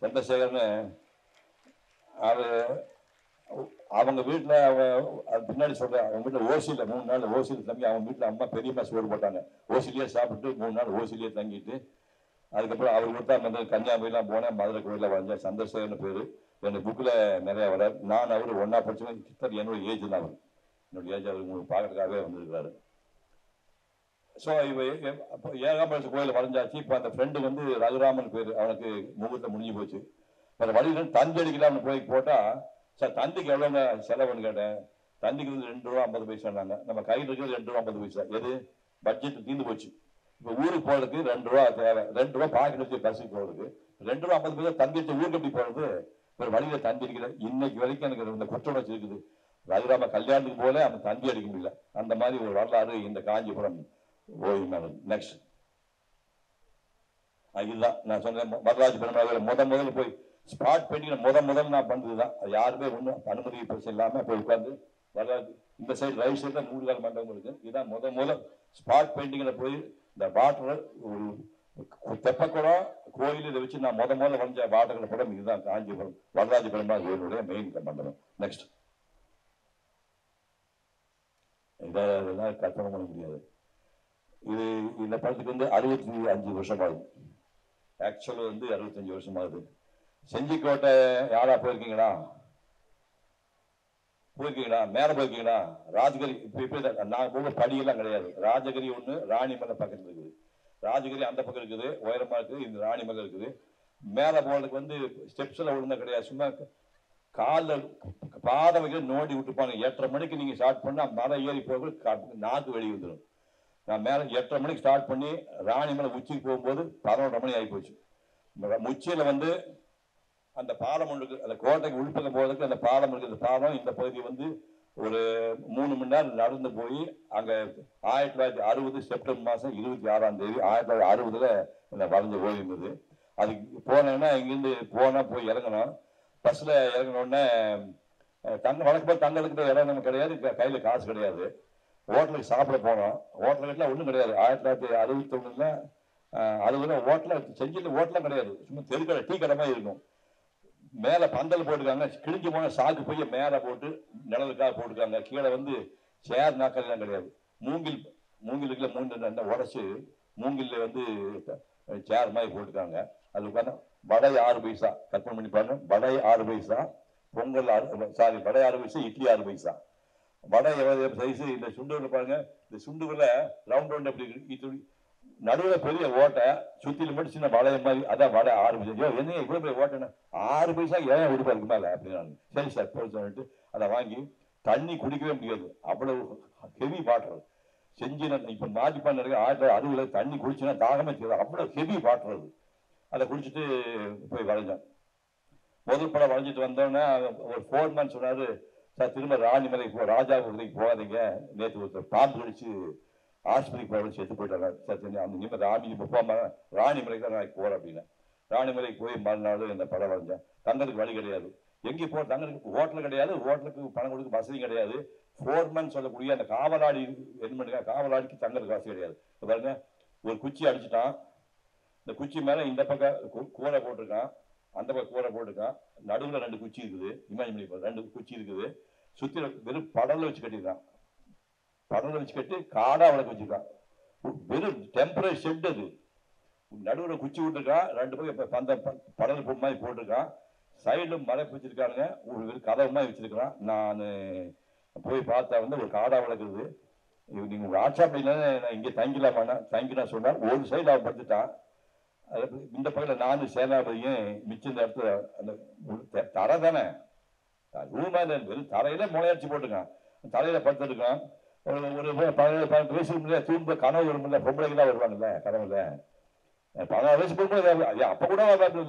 சந்திரசேகர்னு அவங்க வீட்டில் அது பின்னாடி சொல்கிறேன், அவங்க வீட்டில் ஓசியில் 3 நாள் ஓசியில் தங்கி, அவங்க வீட்டில் அம்மா பெரியம்மா சோறு போட்டாங்க. ஓசிலேயே சாப்பிட்டு 3 நாள் ஓசிலேயே தங்கிட்டு, அதுக்கப்புறம் அவர் கொடுத்தா வந்து கன்னியாகுமரிலாம் போனேன், மதுரை கோயிலில் வந்தேன். சந்திரசேகர்னு பேர். என்னோட புக்கில் நிறையா வராது. நான் அவர் ஒன்றா படிச்சவங்க. கிட்ட என்னோட ஏஜ் தான் அவர். என்னோட ஏஜ் அவர் உங்களுக்கு பார்க்கறதுக்காகவே வந்திருக்கிறாரு. ஸோ இவ அப்போ ஏகாம்பரேஸ்வரர் கோயில் வரைஞ்சாச்சு. இப்போ அந்த ஃப்ரெண்டு வந்து ரகுராமன் பேர், அவனுக்கு முகூர்த்தம் முடிஞ்சு போச்சு. அந்த வழியில் தந்தி அடிக்கலாம்னு போய் போட்டால், சார் தந்திக்கு எவ்வளோங்க செலவுன்னு கேட்டேன். தந்திக்கு வந்து 2 ரூபா 50 பைசான்னாங்க. நம்ம கையில் இருக்கிறது 2 ரூபா 50 பைசா. எது பட்ஜெட் தீர்ந்து போச்சு. இப்போ ஊருக்கு போகிறதுக்கு 2 ரூபா தேவை. 2 ரூபா பாக்கெட் வச்சு பஸ்ஸுக்கு போகிறதுக்கு 2 ரூபா 50 பைசா தந்தி வச்சு ஊருக்கு எப்படி போகிறது? ஒரு வழியில் தந்தி அடிக்கிறேன். இன்னைக்கு வரைக்கும் எனக்கு இந்த குற்ற உணர்ச்சி இருக்குது. ரகுராம கல்யாணத்துக்கு போல அந்த தந்தி அடிக்க முடியல. அந்த மாதிரி ஒரு வரலாறு இந்த காஞ்சிபுரம் ஓய்வு மேடம். நெக்ஸ்ட் இதுதான் நான் சொன்னேன். வரலாற்று பெருமாள் முதல்ல போய் ஸ்பாட் பெயிண்டிங் முதல் நான் பண்றதுதான். யாருமே ஒன்றும் அனுமதி பிரச்சனை இல்லாம போய் உட்காந்து வரலாற்று இந்த சைடு ரைட் சைட்ல 3 கால் மண்டபம் இருக்கு. இதுதான் முதல் ஸ்பாட் பெயிண்டிங்ல போய் இந்த வாட்டர் தெப்பக்குளம் கோயில் இதை வச்சு நான் முதல்ல வரைஞ்ச வாட்டர்கள் படம் இதுதான். காஞ்சிபுரம் வரலாற்று பெருமாள் கோயிலுடைய மெயின் மண்டபம். நெக்ஸ்ட் இதெல்லாம் கற்பனை பண்ண முடியாது. இது இந்த படத்துக்கு வந்து 65 வருஷம் ஆகுது. ஆக்சுவலா வந்து 65 வருஷம் ஆகுது. செஞ்சிக்கோட்டை யாரா போயிருக்கீங்களா? மேல போயிருக்கீங்களா? ராஜகிரி இப்ப நான் போக படியெல்லாம் கிடையாது. ராஜகிரி ஒண்ணு, ராணிமலை பக்கத்துல இருக்குது. ராஜகிரி அந்த பக்கம் இருக்குது, உயரமா இருக்குது. இந்த ராணிமலை இருக்குது. மேல போறதுக்கு வந்து ஸ்டெப்ஸ்ல ஒழுங்கா கிடையாது. சும்மா காலில் பாதை வைக்க நோண்டி விட்டுப்பாங்க. 8:30 மணிக்கு நீங்க ஸ்டார்ட் பண்ணா மலை ஏறி போக நாக்கு வெளியே வந்துடும். நான் மேலே 8:30 மணிக்கு ஸ்டார்ட் பண்ணி ராணிமலை உச்சிக்கு போகும்போது 11:30 மணி ஆகி போச்சு. உச்சியில வந்து அந்த பாலம் ஒன்று இருக்கு. அந்த கோட்டைக்கு உள்பக்கம் போகிறதுக்கு அந்த பாலம் இருக்கு. அந்த பாலம் இந்த பகுதி வந்து ஒரு 3 மணி நேரம் நடந்து போய் அங்க 1960 செப்டம்பர் மாதம் 26ஆம் தேதி 1960 இந்த வளைஞ்ச ஓய்வு இருந்தது. அதுக்கு போனேன்னா இங்கிருந்து போனா போய் இறங்கணும். பஸ்ல இறங்கினோடனே வழக்கப்போல் தங்களுக்கு இடம் நமக்கு கிடையாது, கையில காசு கிடையாது. ஹோட்டலுக்கு சாப்பிட போனோம். ஹோட்டலுக்குலாம் ஒன்றும் கிடையாது. 1961 60 ஹோட்டல செஞ்சில ஹோட்டலாம் கிடையாது. சும்மா தெருக்கடை டீ கடை மாதிரி இருக்கும். மேலே பந்தல் போட்டுருக்காங்க. கிழிஞ்சு போன சாக்கு போய் மேலே போட்டு நிழலுக்காக போட்டுருக்காங்க. கீழே வந்து சேர் நாக்கெல்லாம் கிடையாது. மூங்கிலுக்குள்ள 3 உடச்சு மூங்கில் வந்து சேர் மாதிரி போட்டுருக்காங்க. அது உட்காந்து வடை 6 பைசா. கற்பனை பண்ணி பாருங்க. வடை 6 பைசா, பொங்கல் வடை 6 பைசா, இட்லி 6 பைசா. வடை சைஸ். இந்த சுண்டுல பாருங்க. இந்த சுண்டுல ரவுண்ட் எப்படி நடுவில் பெரிய ஓட்டை, சுத்தில மட்டும் சின்ன வடை மாதிரி. அதான் வடை 6 பைசா. என்ன இவ்வளவு பெரிய ஓட்டை 6 பைசா ஏன் விடுப்பா இருக்கு மேல அப்படின்னு. சரி சார் சொல்லிட்டு அதை வாங்கி தண்ணி குடிக்கவே முடியாது. அவ்வளவு ஹெவி வாட்டர். செஞ்சு இப்ப மாட்டிப்பான் 1960 தண்ணி குடிச்சுன்னா தாகமே செய்யாது. அவ்வளவு ஹெவி வாட்டர் அது. அதை குடிச்சிட்டு போய் வரைஞ்சேன். முதல் படம் வரைஞ்சிட்டு வந்தோன்னே ஒரு 4 மந்த்ஸ் சொன்னாரு, சார் திரும்ப ராணிமலைக்கு ராஜா உதவிக்கு போகாதீங்க, நேற்று ஒருத்தர் பாம்பு கடிச்சு ஆஸ்பத்திரிக்கு போக செத்து போயிட்டாங்க சார். அந்த நிமிடம் ராணிமலைக்கு தான் நான் போறேன் அப்படின்னு. ராணிமலைக்கு போய் மறுநாள் இந்த படம் வரைஞ்சேன். தங்கத்துக்கு வழி கிடையாது. எங்கேயும் போற தங்கத்துக்கு ஹோட்டல் கிடையாது. ஹோட்டலுக்கு பணம் கொடுக்க வசதி கிடையாது. 4 மந்த்ஸ் சொல்லக்கூடிய அந்த காவலாடி என்ன பண்ணுங்க, காவலாடிக்கு தங்கத்துக்கு வசதி கிடையாது. பாருங்க, ஒரு குச்சி அடிச்சுட்டான். இந்த குச்சி மேல இந்த பக்கம் கூரை போட்டிருக்கான், அந்த பக்கம் கூரை போட்டிருக்கான். நடுவில் 2 குச்சி இருக்குது. இமேஜின் பண்ணி 2 குச்சி இருக்குது. சுத்தி வெறும் படலை வச்சு கட்டிருக்கான். படலை வச்சு கட்டி காடா வளர்க்க வச்சிருக்கான். வெறும் டெம்பரரி ஷெட் அது. நடுவில் குச்சி விட்டுருக்கான். 2 பக்கம் அந்த படல் மாதிரி போட்டிருக்கான். சைடும் மலை வச்சிருக்காங்க. ஒரு கதவு மாதிரி வச்சிருக்கிறான். நான் போய் பார்த்தா வந்து ஒரு காடா வளர்க்குறது. நீங்க வாட்ஸ்அப் நான் இங்கே தங்கிலாமா தங்கினா சொன்னார். ஒரு சைடு அவன் படுத்துட்டான். இந்த பக்கத்தில் நானும் சேனாபதியும் மிச்சம் இந்த இடத்துல அந்த தரை தானே ரூமா வெறும் தரையில முளையடிச்சு போட்டுருக்கான். தலையில படுத்துருக்கான். ஒரு 18 வயசு தூண்ப கனவு வரும்ல, பொம்பளைகள்லாம் வருவாங்கல்ல கனவுல. 16 வயசு பொம்பளை அப்ப கூட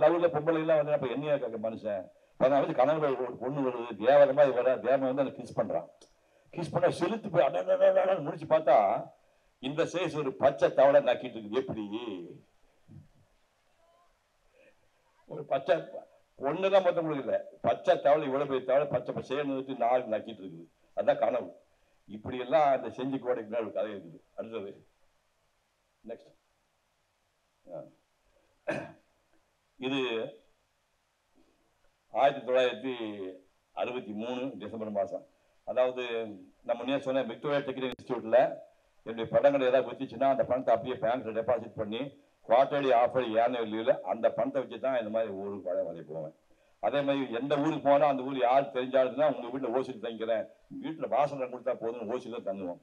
லவ்ல பொம்பளைலாம் வந்து அப்ப என்னையா மனுஷன் 16 வயசு கனவுல ஒரு பொண்ணு வருது. தேவர மாதிரி வர தேவன் வந்து அந்த கிஸ் பண்றான். கிஸ் பண்ண செலுத்து போய் முடிச்சு பார்த்தா இந்த சைஸ் ஒரு பச்சை தவளை நக்கிட்டு இருக்குது. எப்படி ஒரு பச்சை ஒண்ணுதான் மொத்தம் கொடுக்கல, பச்சை தவளை இவ்வளவு பெரிய தவளை பச்சை பச்சைன்னு 4 நக்கிட்டு இருக்குது. அதான் கனவு. இப்படி எல்லாம் அந்த செஞ்சி கோடைக்கு ஒரு கதை இருக்குது. அடுத்தது நெக்ஸ்ட். இது 1960 63 டிசம்பர் மாதம். அதாவது நம்ம முன்னே சொன்ன விக்டோரியா டெக்னிக்கல் இன்ஸ்டியூட்டில் என்னுடைய படங்கள் ஏதாவது வச்சுச்சுன்னா அந்த பணத்தை அப்படியே பேங்க்கில் டெபாசிட் பண்ணி குவார்டர்லி ஆஃபர் ஏர்னியல் அந்த பணத்தை வச்சு தான் இந்த மாதிரி ஊருக்கு படம் வரைய போவேன். அதே மாதிரி எந்த ஊருக்கு போனால் அந்த ஊர் யார் தெரிஞ்சாலுன்னா உங்கள் வீட்டில் ஓசியில் தங்கிக்கிறேன், வீட்டில் வாசனை கொடுத்தா போதும் ஓசியில் தான் தங்குவோம்.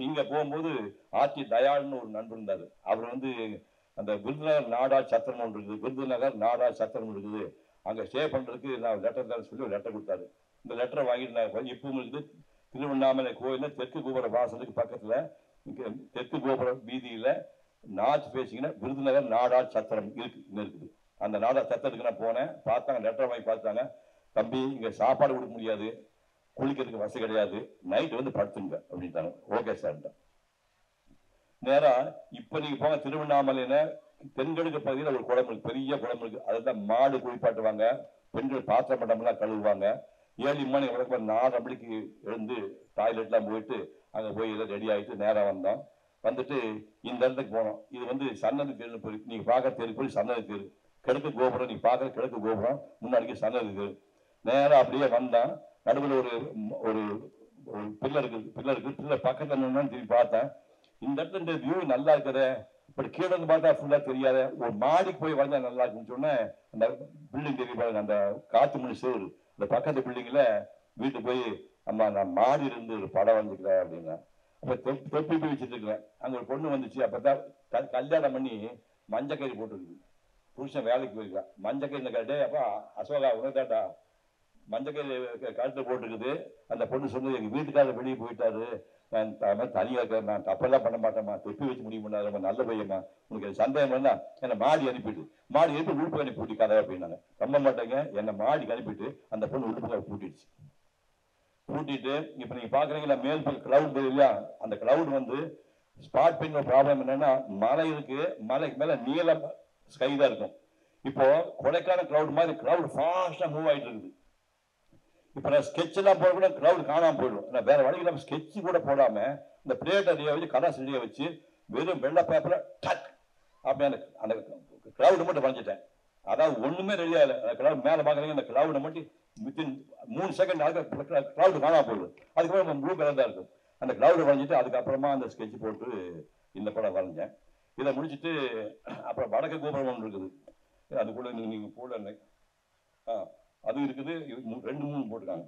இங்கே போகும்போது ஆர்டி தயாள்னு ஒரு நண்பர் இருந்தார். அவர் வந்து அந்த விருதுநகர் நாடார் சத்திரம் ஒன்று இருக்குது, விருதுநகர் நாடார் சத்திரம் இருக்குது, அங்கே ஸ்டே பண்ணுறதுக்கு நான் லெட்டர் தரேன் சொல்லி ஒரு லெட்டர் கொடுத்தாரு. இந்த லெட்டரை வாங்கிட்டு நான் இப்போ உங்களுக்கு திருவண்ணாமலை கோயிலில் தெற்கு கோபுர வாசலுக்கு பக்கத்தில் இங்கே தெற்கு கோபுர வீதியில் நார்த் ஃபேஸிங்கன்னா விருதுநகர் நாடார் சத்திரம் இருக்குது. அந்த நாடார் சத்திரத்துக்கு நான் போனேன், பார்த்தாங்க, லெட்டர் வாங்கி பார்த்தாங்க. தம்பி இங்கே சாப்பாடு கொடுக்க முடியாது, குளிக்கிறதுக்கு வசதி கிடையாது, நைட்டு வந்து படுத்துங்க அப்படின்ட்டாங்க. ஓகே சார்ட்ட நேராக இப்போ நீங்கள் போங்க திருவண்ணாமலையில் தென்கிழக்கு பகுதியில் ஒரு குளம் இருக்கு, பெரிய குளம் இருக்கு. அதுதான் மாடு குளிப்பாட்டுவாங்க, பெண்கள் பாத்திர மண்டம்லாம் கழுவுவாங்க. 7 மணி வரைக்கும் 4 மணிக்கு எழுந்து டாய்லெட்லாம் போயிட்டு அங்கே போய் எல்லாம் ரெடி ஆகிட்டு நேராக வந்தோம். வந்துட்டு இந்த இடத்துக்கு போனோம். இது வந்து சன்னதி தெரு போய் நீங்கள் பார்க்குற தெரு போய் சன்னதி தெரு, கிழக்கு கோபுரம் நீங்கள் பார்க்குற கிழக்கு கோபுரம், முன்னாடிக்கு சன்னதி தெரு. நேராக அப்படியே வந்தேன். நடுவில் ஒரு ஒரு பில்லர் இருக்குது, பில்லர் பக்கத்தில் நின்று திரும்பி பார்த்தேன். இந்த இடத்துல இந்த வியூ நல்லா இருக்குது, இப்படி கீழே இருந்து பார்த்தா ஃபுல்லாக தெரியாத, ஒரு மாடிக்கு போய் வந்தா நல்லா இருக்குன்னு சொன்னேன். அந்த பில்டிங் தெரிய பாருங்க, அந்த காற்று மணி சேரு, இந்த பக்கத்து பில்டிங்கில் வீட்டுக்கு போய் அம்மா நான் மாடி இருந்து ஒரு படம் வந்துக்கிறேன் அப்படின்னா. அப்போ தொப்பி போய் வச்சுட்டு இருக்கிறேன். அங்கே ஒரு பொண்ணு வந்துச்சு. அப்போ தான் கல்யாணம் பண்ணி மஞ்சக்கறி போட்டுருக்குது. புருஷன் வேலைக்கு போயிருக்கான். மஞ்சக்கறி கேட்டே அப்பா அசோகா உனதாட்டா மஞ்சக்கறி கழுத்தில் போட்டுருக்குது. அந்த பொண்ணு சொன்னது எங்கள் வீட்டுக்காரர் வெளியே போயிட்டாரு, நான் தனியாக இருக்கிறேன், நான் தப்பெல்லாம் பண்ண மாட்டேம்மா, தொப்பி வச்சு முடிவு பண்ணாதம்மா, நல்ல பையம்மா, உனக்கு சந்தேகம் வேணா என்னை மாடி அனுப்பிட்டு உடுப்பு அனுப்பி பூட்டி கதை அப்படின்னாங்க. நம்ப மாட்டேங்க, என்னை மாடிக்கு அனுப்பிட்டு அந்த பொண்ணு உடுப்புக்காக பூட்டிடுச்சு. பூட்டிட்டு இப்போ நீங்கள் பார்க்குறீங்களா மேல் கிளவுட் இல்லையா, அந்த கிளவுட் வந்து ஸ்பாட் பெயின் ப்ராப்ளம் என்னன்னா மலை இருக்கு, மலைக்கு மேலே நீளம் ஸ்கை தான் இருக்கும். இப்போ கொடைக்கான கிளவுட் மாதிரி கிளவுட் ஃபாஸ்ட்டாக மூவ் ஆகிட்டு இருக்குது. இப்போ நான் ஸ்கெட்ச் எல்லாம் போட கூட கிளவுட் காணாமல் போயிடும். நான் வேற வழிக்கு நம்ம ஸ்கெட்சு கூட போடாம இந்த பிளேட் ரெடியாக வச்சு கலர்ஸ் ரெடியாக வச்சு வெறும் வெள்ளை பேப்பர்ல டக் அப்படி அந்த கிளவுட் மட்டும் வரைஞ்சிட்டேன். அதாவது ஒண்ணுமே ரெடியாக இல்லை. அந்த கிளவுட் மேலே பார்க்குறீங்க, அந்த கிளவுட் மட்டும் வித்தின் 3 செகண்ட் கிளவுட் காணாமல் போயிடும். அதுக்கப்புறம் நம்ம ப்ளூ கலர் தான் இருக்கும். அந்த கிளவுட் வரைஞ்சிட்டு அதுக்கப்புறமா அந்த ஸ்கெட்ச் போட்டு இந்த படம் வரைஞ்சேன். இதை முடிச்சுட்டு அப்புறம் வடக்கு கோபுரம் ஒன்று இருக்குது, அதுக்குள்ள நீங்கள் கூட அது இருக்குது. 2-3 போட்டுருக்காங்க.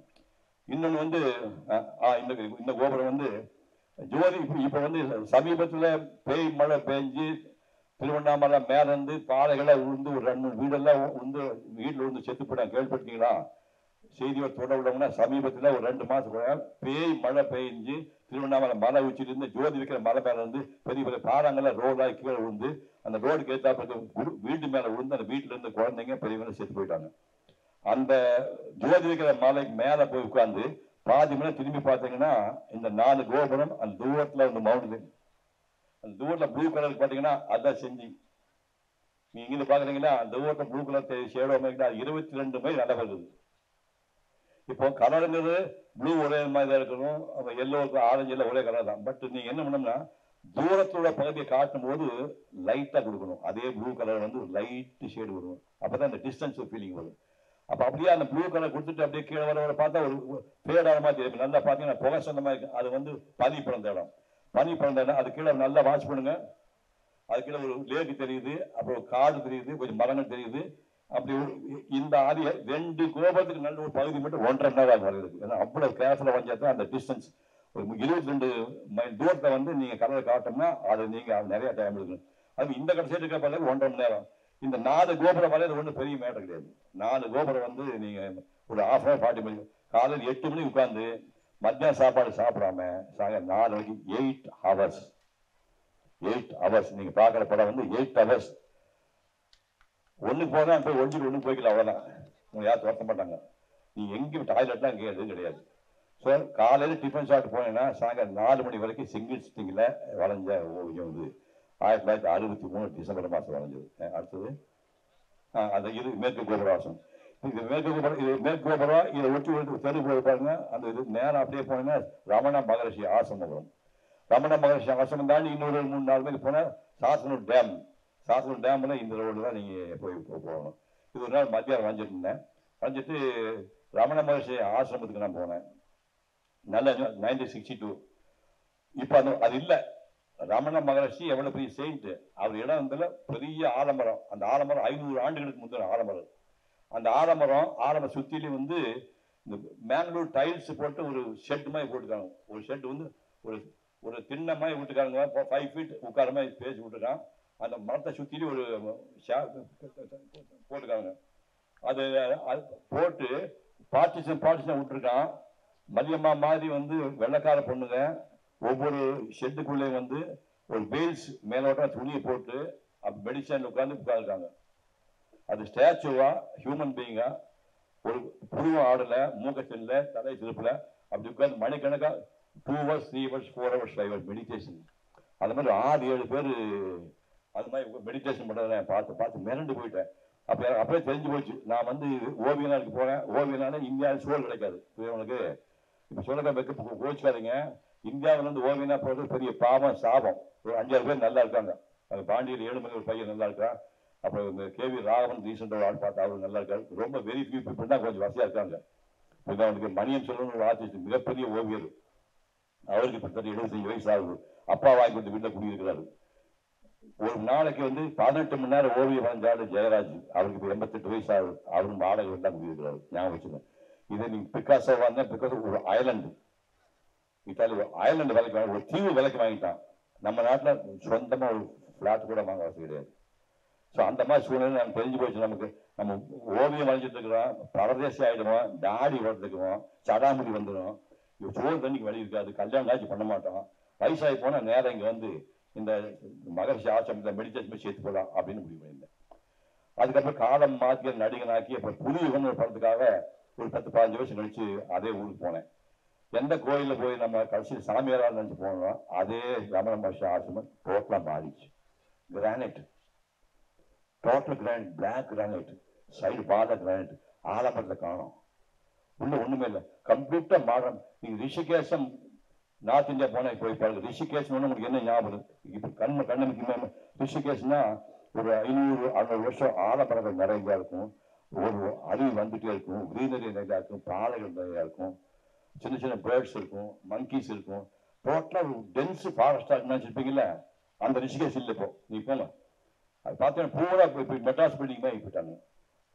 இன்னொன்று வந்து இந்த கோபுரம் வந்து ஜோதி. இப்போ வந்து சமீபத்தில் பேய் மழை பெஞ்சு திருவண்ணாமலை மேல இருந்து பாறைகளை உளுந்து ஒரு 2 வீடெல்லாம் உளுந்து வீட்டில் விழுந்து செத்து போயிட்டாங்க. கேள்விப்பட்டீங்களா? செய்தியோட தொடர்புனா சமீபத்தில் ஒரு 2 மாதம் பேய் மழை பெஞ்சு திருவண்ணாமலை மலை உச்சிலிருந்து ஜோதி வைக்கிற மலை மேல இருந்து பெரிய பெரிய பாறாங்கெல்லாம் ரோடாக கீழே விழுந்து அந்த ரோடுக்கு ஏற்றாப்புல வீட்டு மேலே விழுந்து அந்த வீட்டில இருந்து குழந்தைங்க பெரியவங்க செத்து போயிட்டாங்க. அந்த ஜோதி வைக்கிற மலைக்கு மேலே போய் உட்கார்ந்து பாதி மணி திரும்பி பார்த்தீங்கன்னா இந்த 4 கோபுரம் அந்த தூரத்தில் வந்து மவுண்ட், அந்த தூரத்தில் ப்ளூ கலருக்கு பார்த்தீங்கன்னா அதான் செஞ்சு நீங்க இங்கிருந்து பாக்குறீங்கன்னா அந்த தூரத்தில் blue colour shadow mile 22 mile நடக்குது. இப்போ கலருங்கிறது ப்ளூ ஒரே மாதிரி தான் இருக்கணும், எல்லோருக்கு ஆரஞ்சு எல்லாம் ஒரே கலர் தான். பட் நீங்க என்ன பண்ணோம்னா தூரத்தோட பகுதியை காட்டும் போது லைட்டா கொடுக்கணும். அதே ப்ளூ கலர் வந்து லைட் ஷேடு வரும், அப்பதான் அந்த டிஸ்டன்ஸ் ஃபீலிங் வரும். அப்போ அப்படியே அந்த ப்ளூ கலர் கொடுத்துட்டு அப்படியே கீழே வர பார்த்தா ஒரு பேடான மாதிரி இருக்கு. நல்லா பார்த்தீங்கன்னா புகை சொந்த மாதிரி இருக்கு. அது வந்து பனி பிறந்த இடம். பனி பிறந்த இடம் அது கீழே நல்லா வாட்ச் பண்ணுங்க. அது கீழே ஒரு லேக்கு தெரியுது, அப்புறம் காடு தெரியுது, கொஞ்சம் மரங்கள் தெரியுது. அப்படி இந்த ஆதிய 2 கோபத்துக்கு நல்ல ஒரு பகுதி மட்டும் 1.5 மணி நேரம் வருது. ஏன்னா அவ்வளவு கேர்ஃபுல்லாக வந்தா அந்த டிஸ்டன்ஸ் ஒரு 22 மைல் தூரத்தை வந்து நீங்க கலர் காட்டோம்னா அது நீங்க நிறைய டைம் எடுக்கணும். அது இந்த கடைசி இருக்க பிறகு 1.5 மணி நேரம். இந்த 4 கோபுரம் வரையிறது ஒன்றும் பெரிய மேட்டர் கிடையாது. 4 கோபுரம் வந்து நீங்க ஒரு 1/2 hour 40 minutes காலையில் 8 மணிக்கு உட்காந்து மத்தியானம் சாப்பாடு சாப்பிடாம சாயங்காலம் 4 மணிக்கு 8 hours நீங்க பார்க்குற படம் வந்து 8 hours. ஒன்றுக்கு போனால் போய் ஒன்றுக்கு போய்க்கலாம், அவ்வளோதான். உங்களை யாரும் துரத்த மாட்டாங்க. நீங்க எங்கேயும் டாய்லெட்லாம் அங்கே எதுவும் கிடையாது. ஸோ காலையில் டிஃபன் சாப்பிட்டு போனீங்கன்னா சாயங்காலம் 4 மணி வரைக்கும் சிங்கிள் சிட்டிங்கில் வளைஞ்ச ஓவியம் வந்து 1963 டிசம்பர் மாதம் வரைஞ்சது. அடுத்தது அந்த இது மேற்கு கோபுராசம். இது மேற்கு கோபுரம், இது மேற்கு கோபுரம். இதை ஒட்டி தெரு போய் பாருங்க. அந்த இது நேரம் அப்படியே போனீங்கன்னா ரமண மகரிஷி ஆசிரமம் வரும். ரமண மகரிஷி ஆசிரமம் தாண்டி இன்னொரு 3-4 மைல் போனால் சாசனூர் டேம். சாசனூர் டேமில் இந்த ரோடு தான் நீங்கள் போய் போகணும். இது ஒரு நாள் மத்தியானம் வரைஞ்சிட்டு இருந்தேன். வரைஞ்சிட்டு ரமண மகர்ஷி ஆசிரமத்துக்கு நான் போனேன். நல்ல 1962. இப்ப அது இல்லை. ரமண மகர்ஷி எவ்வளவு பெரிய செயின்ட். அவர் இடம் வந்து பெரிய ஆலமரம். அந்த ஆலமரம் 500 ஆண்டுகளுக்கு முந்தின ஆலமரம். அந்த ஆலமரம் சுத்திலையும் வந்து இந்த மேங்களூர் டைல்ஸ் போட்டு ஒரு ஷெட் மாதிரி போட்டுருக்காங்க. ஒரு ஷெட் வந்து ஒரு ஒரு திண்ண மாதிரி விட்டுருக்காங்க. 5 feet உட்கார மாதிரி பேசி விட்டுருக்கான். அந்த மரத்தை சுத்திலும் ஒரு போட்டுருக்காங்க. அது போட்டு பார்ட்டிஷன் விட்டுருக்கான். மதியம்மா மாதிரி வந்து வெள்ளைக்கார பொண்ணுங்க ஒவ்வொரு ஷெட்டுக்குள்ளேயும் வந்து ஒரு பெயில்ஸ் மேலோட்டம் துணியை போட்டு மெடிசன் உட்கார்ந்துருக்காங்க. அது ஸ்டாச்சுவா ஹியூமன் பீயிங்கா ஒரு புருவம் ஆடல, மூக்கச்சல்ல, தலை சிறப்புல அப்படி உட்கார்ந்து மணிக்கணக்கா 2 hours 3 hours 4 hours 5 hours meditation. அது மாதிரி 6-7 பேர் அது மாதிரி மெடிடேஷன் பண்றத பார்த்து மிரண்டு போயிட்டேன். அப்பவே தெரிஞ்சு போச்சு. நான் வந்து ஓவியனாருக்கு போறேன். ஓவியனால இந்தியாவில் சோறு கிடைக்காது. உனக்கு இப்ப சொல்ல வைக்க கோச்சிக்காதீங்க. இந்தியாவில இருந்து ஓவியனா போறது பெரிய பாவம், சாபம். ஒரு 5-6 பேர் நல்லா இருக்காங்க. அது பாண்டியில் 7 மணி ஒரு பையன் நல்லா இருக்கான். அப்புறம் இந்த கேவி ராகவன் ரீசெண்டா ஒரு ஆள் பார்த்தா அவரு நல்லா இருக்காரு. ரொம்ப வெரி ஃபியூ பீப்புள் தான் கொஞ்சம் வசதியா இருக்காங்க. அவனுக்கு மணியம் செல்வன் ஒரு ஆர்டிஸ்ட், மிகப்பெரிய ஓவியர். அவருக்கு கிட்டத்தட்ட 75 வயசு ஆகுது. அப்பா வாங்கி கொண்டு வீட்டில் குடியிருக்கிறாரு. ஒரு நாளைக்கு வந்து 18 மணி நேரம் ஓவியம் வரைஞ்சாரு ஜெயராஜ். அவருக்கு இப்போ 88 வயசு ஆகுது. அவரும் வாடகை தான் குடியிருக்கிறாரு. ஞாபகம் வச்சுக்கோங்க. இதை நீங்க பிக்காசோ வாங்க, பிக்காசோ ஒரு ஐலண்டு, இத்தாலி ஐலண்டு விலைக்கு வாங்க, ஒரு தீவு விலைக்கு வாங்கிட்டான். நம்ம நாட்டில் சொந்தமா ஒரு பிளாட் கூட வாங்க வசதி கிடையாது. ஸோ அந்த மாதிரி சூழ்நிலை நமக்கு தெரிஞ்சு போச்சு. நமக்கு நம்ம ஓவியம் வரைஞ்சிட்டு இருக்கிறோம், பரதேசி ஆகிடுவோம், தாடி வளர்த்துக்குவோம், சடாமுடி வந்துடும், சோறு தண்ணிக்கு வழி இருக்காது, கல்யாணம் காட்சி பண்ண மாட்டோம். வயசாகி போனால் நேரம் இங்கே வந்து இந்த மகர்ஷி ஆசிரமத்தில் மெடிடேஷன் சேர்த்து போகலாம் அப்படின்னு முடிவு பண்ணியிருந்தேன். அதுக்கப்புறம் காலம் மாற்றி நடிகனாக்கி அப்புறம் புது யுகம்னு ஒரு படத்துக்காக ஒரு 10-15 வருஷம் கழிச்சு அதே ஊருக்கு போனேன். எந்த கோயிலில் போய் நம்ம கடைசியில் சாமியாராக நினச்சி போனோம், அதே ரமண மகர்ஷி ஆசிரமம் டோட்டலாக மாறிடுச்சு. Granite, total granite, black granite, side பாத கிரானைட், ஆலமரத்தில் காணும். உள்ள ஒண்ணுமே இல்லை, கம்ப்ளீட்டா மாடர்ன். நீங்க ரிஷிகேஷம் நார்த் இந்தியா போனா போய் பாருங்க. ரிஷிகேஷன் உங்களுக்கு என்ன ஞாபகம்? இப்ப கண்ணனுக்கு ரிஷிகேஷ்னா ஒரு 500-600 வருஷம் ஆலமரங்கள் நிறைய இருக்கும். ஒரு அருவி வந்துட்டே இருக்கும், கிரீனரி நிறையா இருக்கும், பாலைகள் நிறையா இருக்கும், சின்ன சின்ன பேர்ட்ஸ் இருக்கும், மங்கீஸ் இருக்கும். டோட்டலா ஒரு டென்ஸ் ஃபாரஸ்டா நினைச்சிருப்பீங்கல்ல, அந்த ரிஷிகேஷ் இல்லை. இப்போ நீ போங்க, அது பார்த்தீங்கன்னா பூரா இப்போ மெட்ராஸ் பில்டிங் தான் போயிட்டாங்க.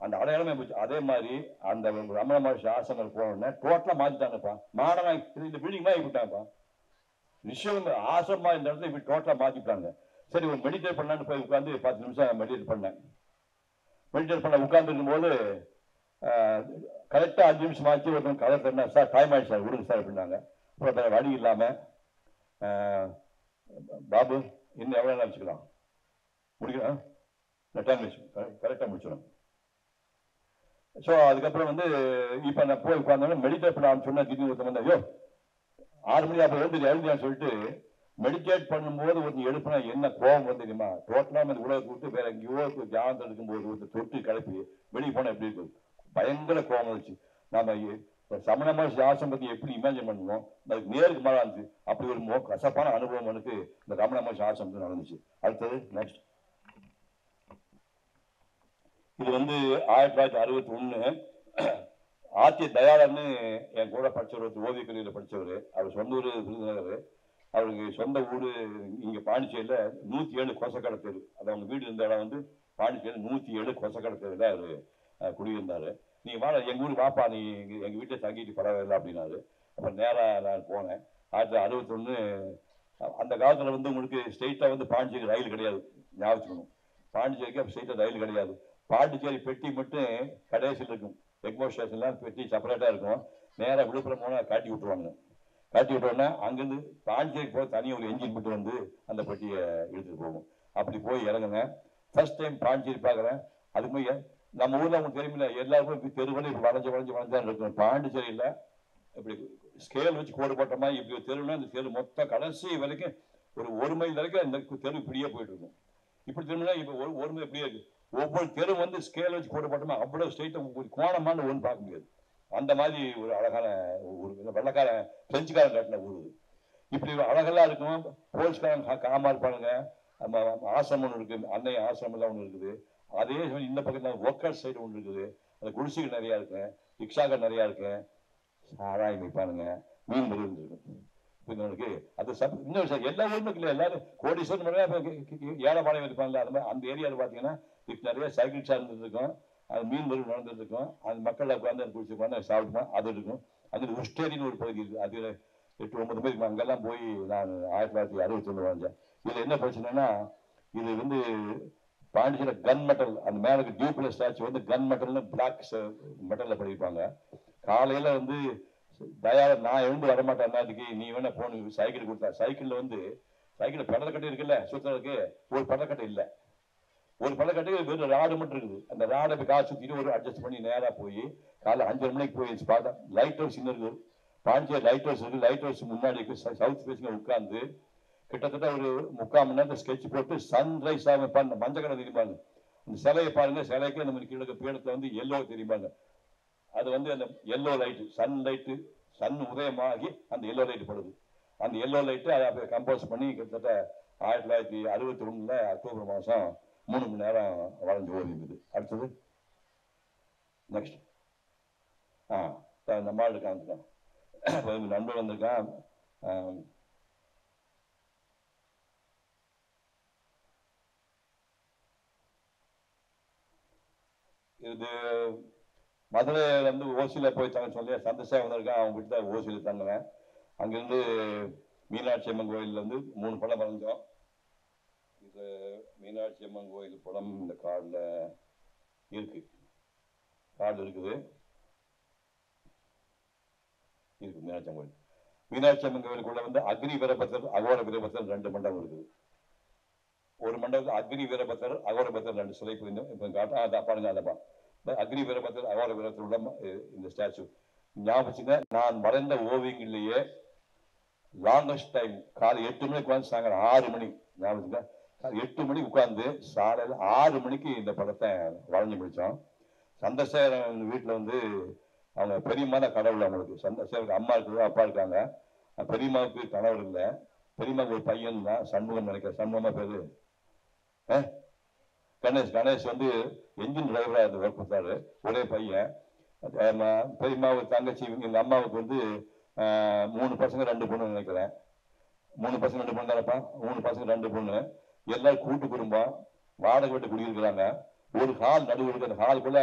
அந்த அடையாளமே போச்சு. அதே மாதிரி அந்த ரமண மகர்ஷி ஆசிரமம் போனோடனே டோட்டலா மாத்திட்டாங்கப்பா. மாடனா இந்த பில்டிங் தான் போயிட்டாங்கப்பா. விஷயம் ஆசிரமா இந்த இடத்துல இப்படி டோட்டலா மாத்திட்டாங்க. சரி, ஒரு மெடிடேட் பண்ணலான்னு போய் உட்காந்து 10 நிமிஷம் மெடிடேட் பண்ணேன். மெடிடேட் பண்ண உட்கார்ந்து இருக்கும்போது கரெக்டா 5 நிமிஷம் ஆச்சு. ஒருத்தவங்க கதை தரேன், சார் டைம் ஆயிடுச்சு சார், விடுங்க சார் அப்படின்னாங்க. அப்புறம் வழி இல்லாம பாபு இன்னும் எவ்வளவு நேரம் வச்சுக்கலாம், முடிக்கலாம், டைம் கரெக்டா முடிச்சிடும். ஸோ அதுக்கப்புறம் வந்து இப்போ நான் போய் உட்கார்ந்தோட மெடிடேட் பண்ண சொன்னா திடீர்னு ஒருத்தர் வந்து, ஐயோ 6 மணி அப்போ எழுந்தியான்னு சொல்லிட்டு மெடிடேட் பண்ணும்போது ஒருத்தர் எழுப்புனா என்ன கோபம் வந்து தெரியுமா? டோட்டலாக அந்த உலகத்தை விட்டு வேற எங்கேயோ தியானத்தில் இருக்கும்போது ஒருத்தர் தொட்டு கிளப்பி வெளியே போனால் எப்படி இருக்கும்? பயங்கர கோபம் வந்துச்சு. நாம சமண மகர்ஷி ஆசிரமத்தை எப்படி இமேஜின் பண்ணுவோம், அதுக்கு நேருக்கு மேலே இருந்துச்சு. அப்படி ஒரு கசப்பான அனுபவம் எனக்கு இந்த ரமண மகர்ஷி ஆசிரமத்தில் நடந்துச்சு. அடுத்தது நெக்ஸ்ட், இது வந்து 1961 ஆத்திய தயாளர்னு என் கூட படிச்சவர், ஓவிய கல்லூரியில் படிச்சவர். அவர் சொந்த ஊர் விருதுநகர். அவருக்கு சொந்த ஊர் இங்க பாண்டிச்சேரியில 107 கொசக்கடை தெரு. அது அவங்க வீடு இருந்த இடம் வந்து பாண்டிச்சேரி 107 கொசக்கடை தெருல அவரு குடியிருந்தாரு. நீ வா எங்க ஊருக்கு வாப்பா, நீ எங்க வீட்டை தங்கிட்டு பரவாயில்லை அப்படின்னாரு. அப்புறம் நேரா நான் போனேன். 1961. அந்த காலத்துல வந்து உங்களுக்கு ஸ்ட்ரெயிட்டா வந்து பாண்டிச்சேரி ரயில் கிடையாது, ஞாபகம். பாண்டிச்சேரிக்கு ஸ்ட்ரெயிட்டா ரயில் கிடையாது. பாண்டிச்சேரி பெட்டி மட்டும் கடைசியில் இருக்கும். எக்மோ ஸ்டேஷன்லாம் பெட்டி செப்பரேட்டா இருக்கும். நேராக விழுப்புரம் போனால் காட்டி விட்டுருவாங்க. காட்டி விட்டோன்னா அங்கேருந்து பாண்டிச்சேரிக்கு போக தனியாக ஒரு என்ஜின் மட்டும் வந்து அந்த பெட்டியை இழுத்துட்டு போகும். அப்படி போய் இறங்குங்க. ஃபர்ஸ்ட் டைம் பாண்டிச்சேரி பார்க்குறேன். அதுக்கு போய் நம்ம ஊரில் அவங்களுக்கு தெரியுமில்ல, எல்லாருக்கும் தெருவில் இப்படி வளைஞ்சு இருக்கும். பாண்டிச்சேரியில் இப்படி ஸ்கேல் வச்சு கோடு போட்ட மாதிரி இப்படி ஒரு தெருவுனா இந்த தெரு மொத்தம் கடைசி வரைக்கும் ஒரு மைல் வரைக்கும் இந்த தெரு இப்படியே போயிட்டு இருக்கும். இப்படி திரும்பினா இப்போ ஒரு மைல் இப்படியே இருக்கு. ஒவ்வொரு தெரு வந்து ஸ்கேல் வச்சு போட்டு போட்டோமா அவ்வளவு ஸ்ட்ரெயிட்டா ஒரு கோணமான ஒன்று பார்க்க முடியாது. அந்த மாதிரி ஒரு அழகான ஊர், வெள்ளக்காரன் பிரெஞ்சுக்காரன் கட்டின ஊர். இப்படி அழகெல்லாம் இருக்கும். போலீஸ்காரன் காமா இருப்பானுங்க. நம்ம ஆசிரமம் ஒன்று இருக்கு, அன்னை ஆசிரமம் ஒன்று இருக்குது. அதே இந்த பக்கத்தில் ஒர்க்கர் சைடு ஒன்று இருக்குது. அந்த குடிசைகள் நிறையா இருக்கு, ரிக்ஷாக்கள் நிறையா இருக்கு, சாராயம் வைப்பானுங்க, மீன் மருள் இருக்கும். உங்களுக்கு அது இன்னும் எல்லா ஊருமே இல்லை, எல்லாரும் கோடீஸ்வரன் ஏழைப்பாளையம் இருப்பாங்கல்ல, அது மாதிரி அந்த ஏரியாவில் பார்த்தீங்கன்னா நிறைய சைக்கிள் சார்ந்து இருக்கும், அது மீன் மருள் நடந்துட்டு இருக்கும், அது மக்கள் உட்காந்து குடிச்சு உட்காந்து சாப்பிடுமா அது இருக்கும். அது உஸ்டேரின்னு ஒரு பகுதி இருக்குது, அது 8-9 பேருக்கு அங்கெல்லாம் போய் நான் 1961 வாழ்ந்தேன். இதில் என்ன பிரச்சனைனா, இது வந்து பாண்டிச்சேரி கன் மெட்டல், அந்த மேலுக்கு டியூப்ல ஸ்டாச்சு வந்து கன் மெட்டல்னு பிளாக் மெட்டலில் பண்ணியிருப்பாங்க. காலையில் வந்து தயார நான் எழுந்து வரமாட்டேன், அண்ணாத்துக்கு நீ வேணா போன் சைக்கிள் கொடுத்தா, சைக்கிளில் வந்து சைக்கிள் பெடலக்கட்டை இருக்குல்ல சுற்றுறதுக்கு, ஒரு பெடலக்கட்டை இல்லை, ஒரு பெடலக்கட்டை வெறும் ராடு மட்டும் இருக்குது. அந்த ராடை போய் காசு சுற்றிட்டு ஒரு அட்ஜஸ்ட் பண்ணி நேராக போய் காலைல 5:30 மணிக்கு போய் பார்த்தா லைட் ஹவுஸ் இன்னும் இருக்குது, பாண்டிச்சேரி லைட் ஹவுஸ் இருக்குது. லைட் ஹவுஸ் முன்னாடி சவுத் ஃபேஸில் உட்காந்து கிட்டத்தட்ட ஒரு 3/4 மணி நேரத்தை ஸ்கெட்ச் போட்டு சன்ரைஸ் ஆகும். மஞ்சள் கடை தெரியுமாங்க, அந்த சிலையை பாருங்க, சிலைக்கு நம்ம கீழே பீடத்தில் வந்து எல்லோ தெரியுமாங்க, அது வந்து அந்த yellow light, sun light, sun உதயமாகி அந்த எல்லோ லைட்டு படுது. அந்த எல்லோ லைட்டு அதை கம்போஸ் பண்ணி கிட்டத்தட்ட 1961 அக்டோபர் மாதம் 3 மணி நேரம் வளைஞ்சு ஓடிக்குது. அடுத்தது நெக்ஸ்ட். நம்ம ஆள் இருக்கான், நண்பர் வந்திருக்கான். இது மதுரை வந்து ஓசியில் போய் தங்க சொல்லி சந்தோஷம் வந்திருக்கேன், அவங்க கிட்ட தான் ஓசியில் தங்கினேன். அங்கேருந்து மீனாட்சி அம்மன் கோயிலேருந்து 3 படம் வரைஞ்சோம். இது மீனாட்சி அம்மன் கோயில் படம் இந்த கார்டில் இருக்கு, கார்டு இருக்குது மீனாட்சி அம்மன் கோயில். மீனாட்சி அம்மன் கோயிலுக்குள்ள வந்து அக்னி வீரபத்தர், அகோர வீரபத்தர் 2 மண்டபம் இருக்குது. ஒரு மண்டபத்தில் அக்னி வீரபத்தர், அகோர பத்தர் 2 சிலை காட்ட, அதை பாருங்க, அதப்பா அக்னி வீரபத்தர், அகோர வீரபத்தர் உள்ள இந்த ஸ்டாச்சு. ஞாபகம், நான் வரைந்த ஓவியங்கள்லேயே லாங்கஸ்ட் டைம் காலை 8 மணிக்கு உட்காந்து சாயங்காலம் 6 மணி, ஞாபகம் 8 மணிக்கு உட்காந்து சாலையில் 6 மணிக்கு இந்த படத்தை வரைஞ்சி முடித்தோம். சந்திரசேகரன் வீட்டில் வந்து அவங்க பெரியம்மா தான் கடவுள், அவங்களுக்கு சந்திரசேகருக்கு அம்மா இருக்குது, அப்பா இருக்காங்க. பெரியம்மாவுக்கு கணவர் இல்லை, பெரியம்மாவுக்கு ஒரு பையன் தான், சண்முகம் நினைக்கிறேன், சண்முகமா பேரு கணேஷ். கணேஷ் வந்து என்ஜின் டிரைவராக இருந்து ஒர்க் கொடுத்தாரு, ஒரே பையன். பெரியம்மாவுக்கு தங்கச்சி, எங்க அம்மாவுக்கு வந்து 3 பசங்க 2 பொண்ணு நினைக்கிறேன், 3 பசங்க 2 பொண்ணு தானப்பா, 3 பசங்க 2 பொண்ணு, எல்லாரும் கூட்டு குடும்பம், வாடகை வீட்டு குடியிருக்கிறாங்க. ஒரு ஹால் நடுவு இருக்கு, அந்த ஹாலுக்குள்ள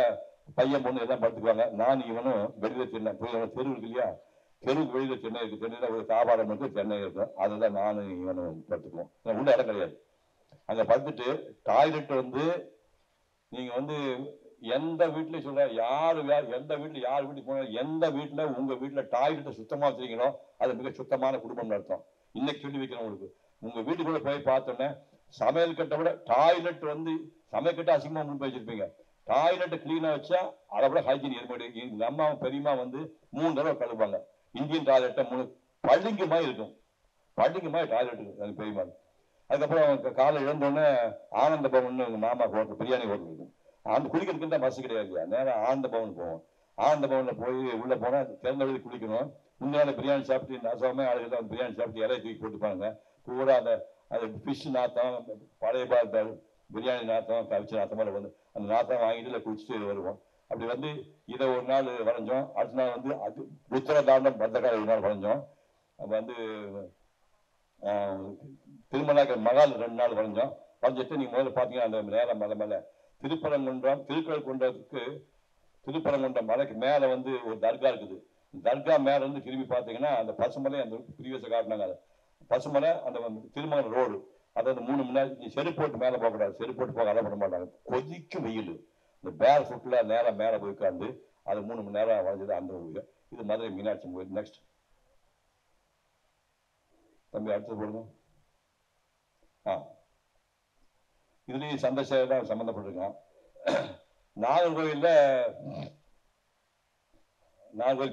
பையன் பொண்ணு எல்லாம் படுத்துக்குவாங்க. நான் இவனும் வெளியில சென்னை தெரு இருக்கு இல்லையா, தெருவுக்கு வெளியில சென்னை இருக்கு, சென்னையில ஒரு தாபாரம் இருக்கு, சென்னை இருக்கும், அதுதான் நானும் இவனும் படுத்துக்குவோம். உள்ள இடம் கிடையாது. அங்க படுத்துட்டு டாய்லெட் வந்து நீங்க வந்து எந்த வீட்லயும் சொல்ற, எந்த வீட்டுல யார் வீட்டுக்கு போன, எந்த வீட்டுல உங்க வீட்டுல டாய்லெட்டை சுத்தமா வச்சிருக்கீங்களோ அது மிக சுத்தமான குடும்பம் அர்த்தம். இன்னைக்கு சொல்லி வைக்கிறேன் உங்களுக்கு, உங்க வீட்டுக்குள்ள போய் பார்த்தோன்னே சமையல் கட்டை விட டாய்லெட் வந்து, சமையல் கட்டை அசிங்கமா முன் போய் வச்சிருப்பீங்க, டாய்லெட் கிளீனா வச்சா அதை விட ஹைஜீன் ஏற்படு. எங்க அம்மா பெரியமா வந்து 3 தடவை கழுவாங்க. இந்தியன் டாய்லெட்டை 3 பள்ளிக்கு மாதிரி இருக்கும், பள்ளிக்கு மாதிரி டாய்லெட் இருக்கு பெரியமா. அதுக்கப்புறம் காலை இழந்தோடனே ஆனந்த பவன் எங்க மாமா ஹோட்டல், பிரியாணி ஹோட்டல் இருக்கும், அந்த குளிக்கிறதுக்கு தான் பஸ் கிடையாது, நேரம் ஆனந்த பவன் போவோம். ஆனந்த பவன்ல போய் உள்ள போனா திறந்த வழி குளிக்கணும். முன்னாடி பிரியாணி சாப்பிட்டு நசமே ஆளுகள் அந்த பிரியாணி சாப்பிட்டு இலையை தூக்கி போட்டுப்பாங்க, பூரா அந்த ஃபிஷ் நாத்தம், பழைய பிரியாணி நாத்தம், கவிச்சு நாத்தம் மாதிரி வந்து அந்த நாத்தம் வாங்கிட்டு குளிச்சுட்டு வருவோம். அப்படி வந்து இதை ஒரு நாள் வரைஞ்சோம். அடுத்த நாள் வந்து அது உத்தரதாண்டம் பத்திரக்கால ஒரு நாள் வரைஞ்சோம். அப்போ வந்து திருமணாக்க மகால் 2 நாள் வரைஞ்சோம். வரைஞ்சிட்டு நீங்க முதல்ல பாத்தீங்கன்னா அந்த நேரம் மலை மேல திருப்பரங்குன்றம், திருக்கழுக்குன்றத்துக்கு திருப்பரங்குன்றம் மலைக்கு மேல வந்து ஒரு தர்கா இருக்குது. தர்கா மேல இருந்து திரும்பி பார்த்தீங்கன்னா அந்த பசுமலை, அந்த பிரிவியஸை காட்டினாங்க, பசுமலை அந்த திருமணம் ரோடு, அதாவது 3 மணி நேரம் செருப்பு போட்டு மேலே போகக்கூடாது, செருப்பு போட்டு போக அலப்பட மாட்டாங்க, கொதிக்கும் வெயில், இந்த பேர் ஃபுட்ல நேரம் மேலே போய் உட்காந்து அது 3 மணி நேரம் வரைஞ்சது அந்த ஊர். இது மதுரை மீனாட்சி கோயில். நெக்ஸ்ட் தம்பி, அடுத்தது போடுங்க. இதுலேயும் சந்தேஷம் தான் சம்மந்தப்பட்டிருக்கான். நாகர்கோவில்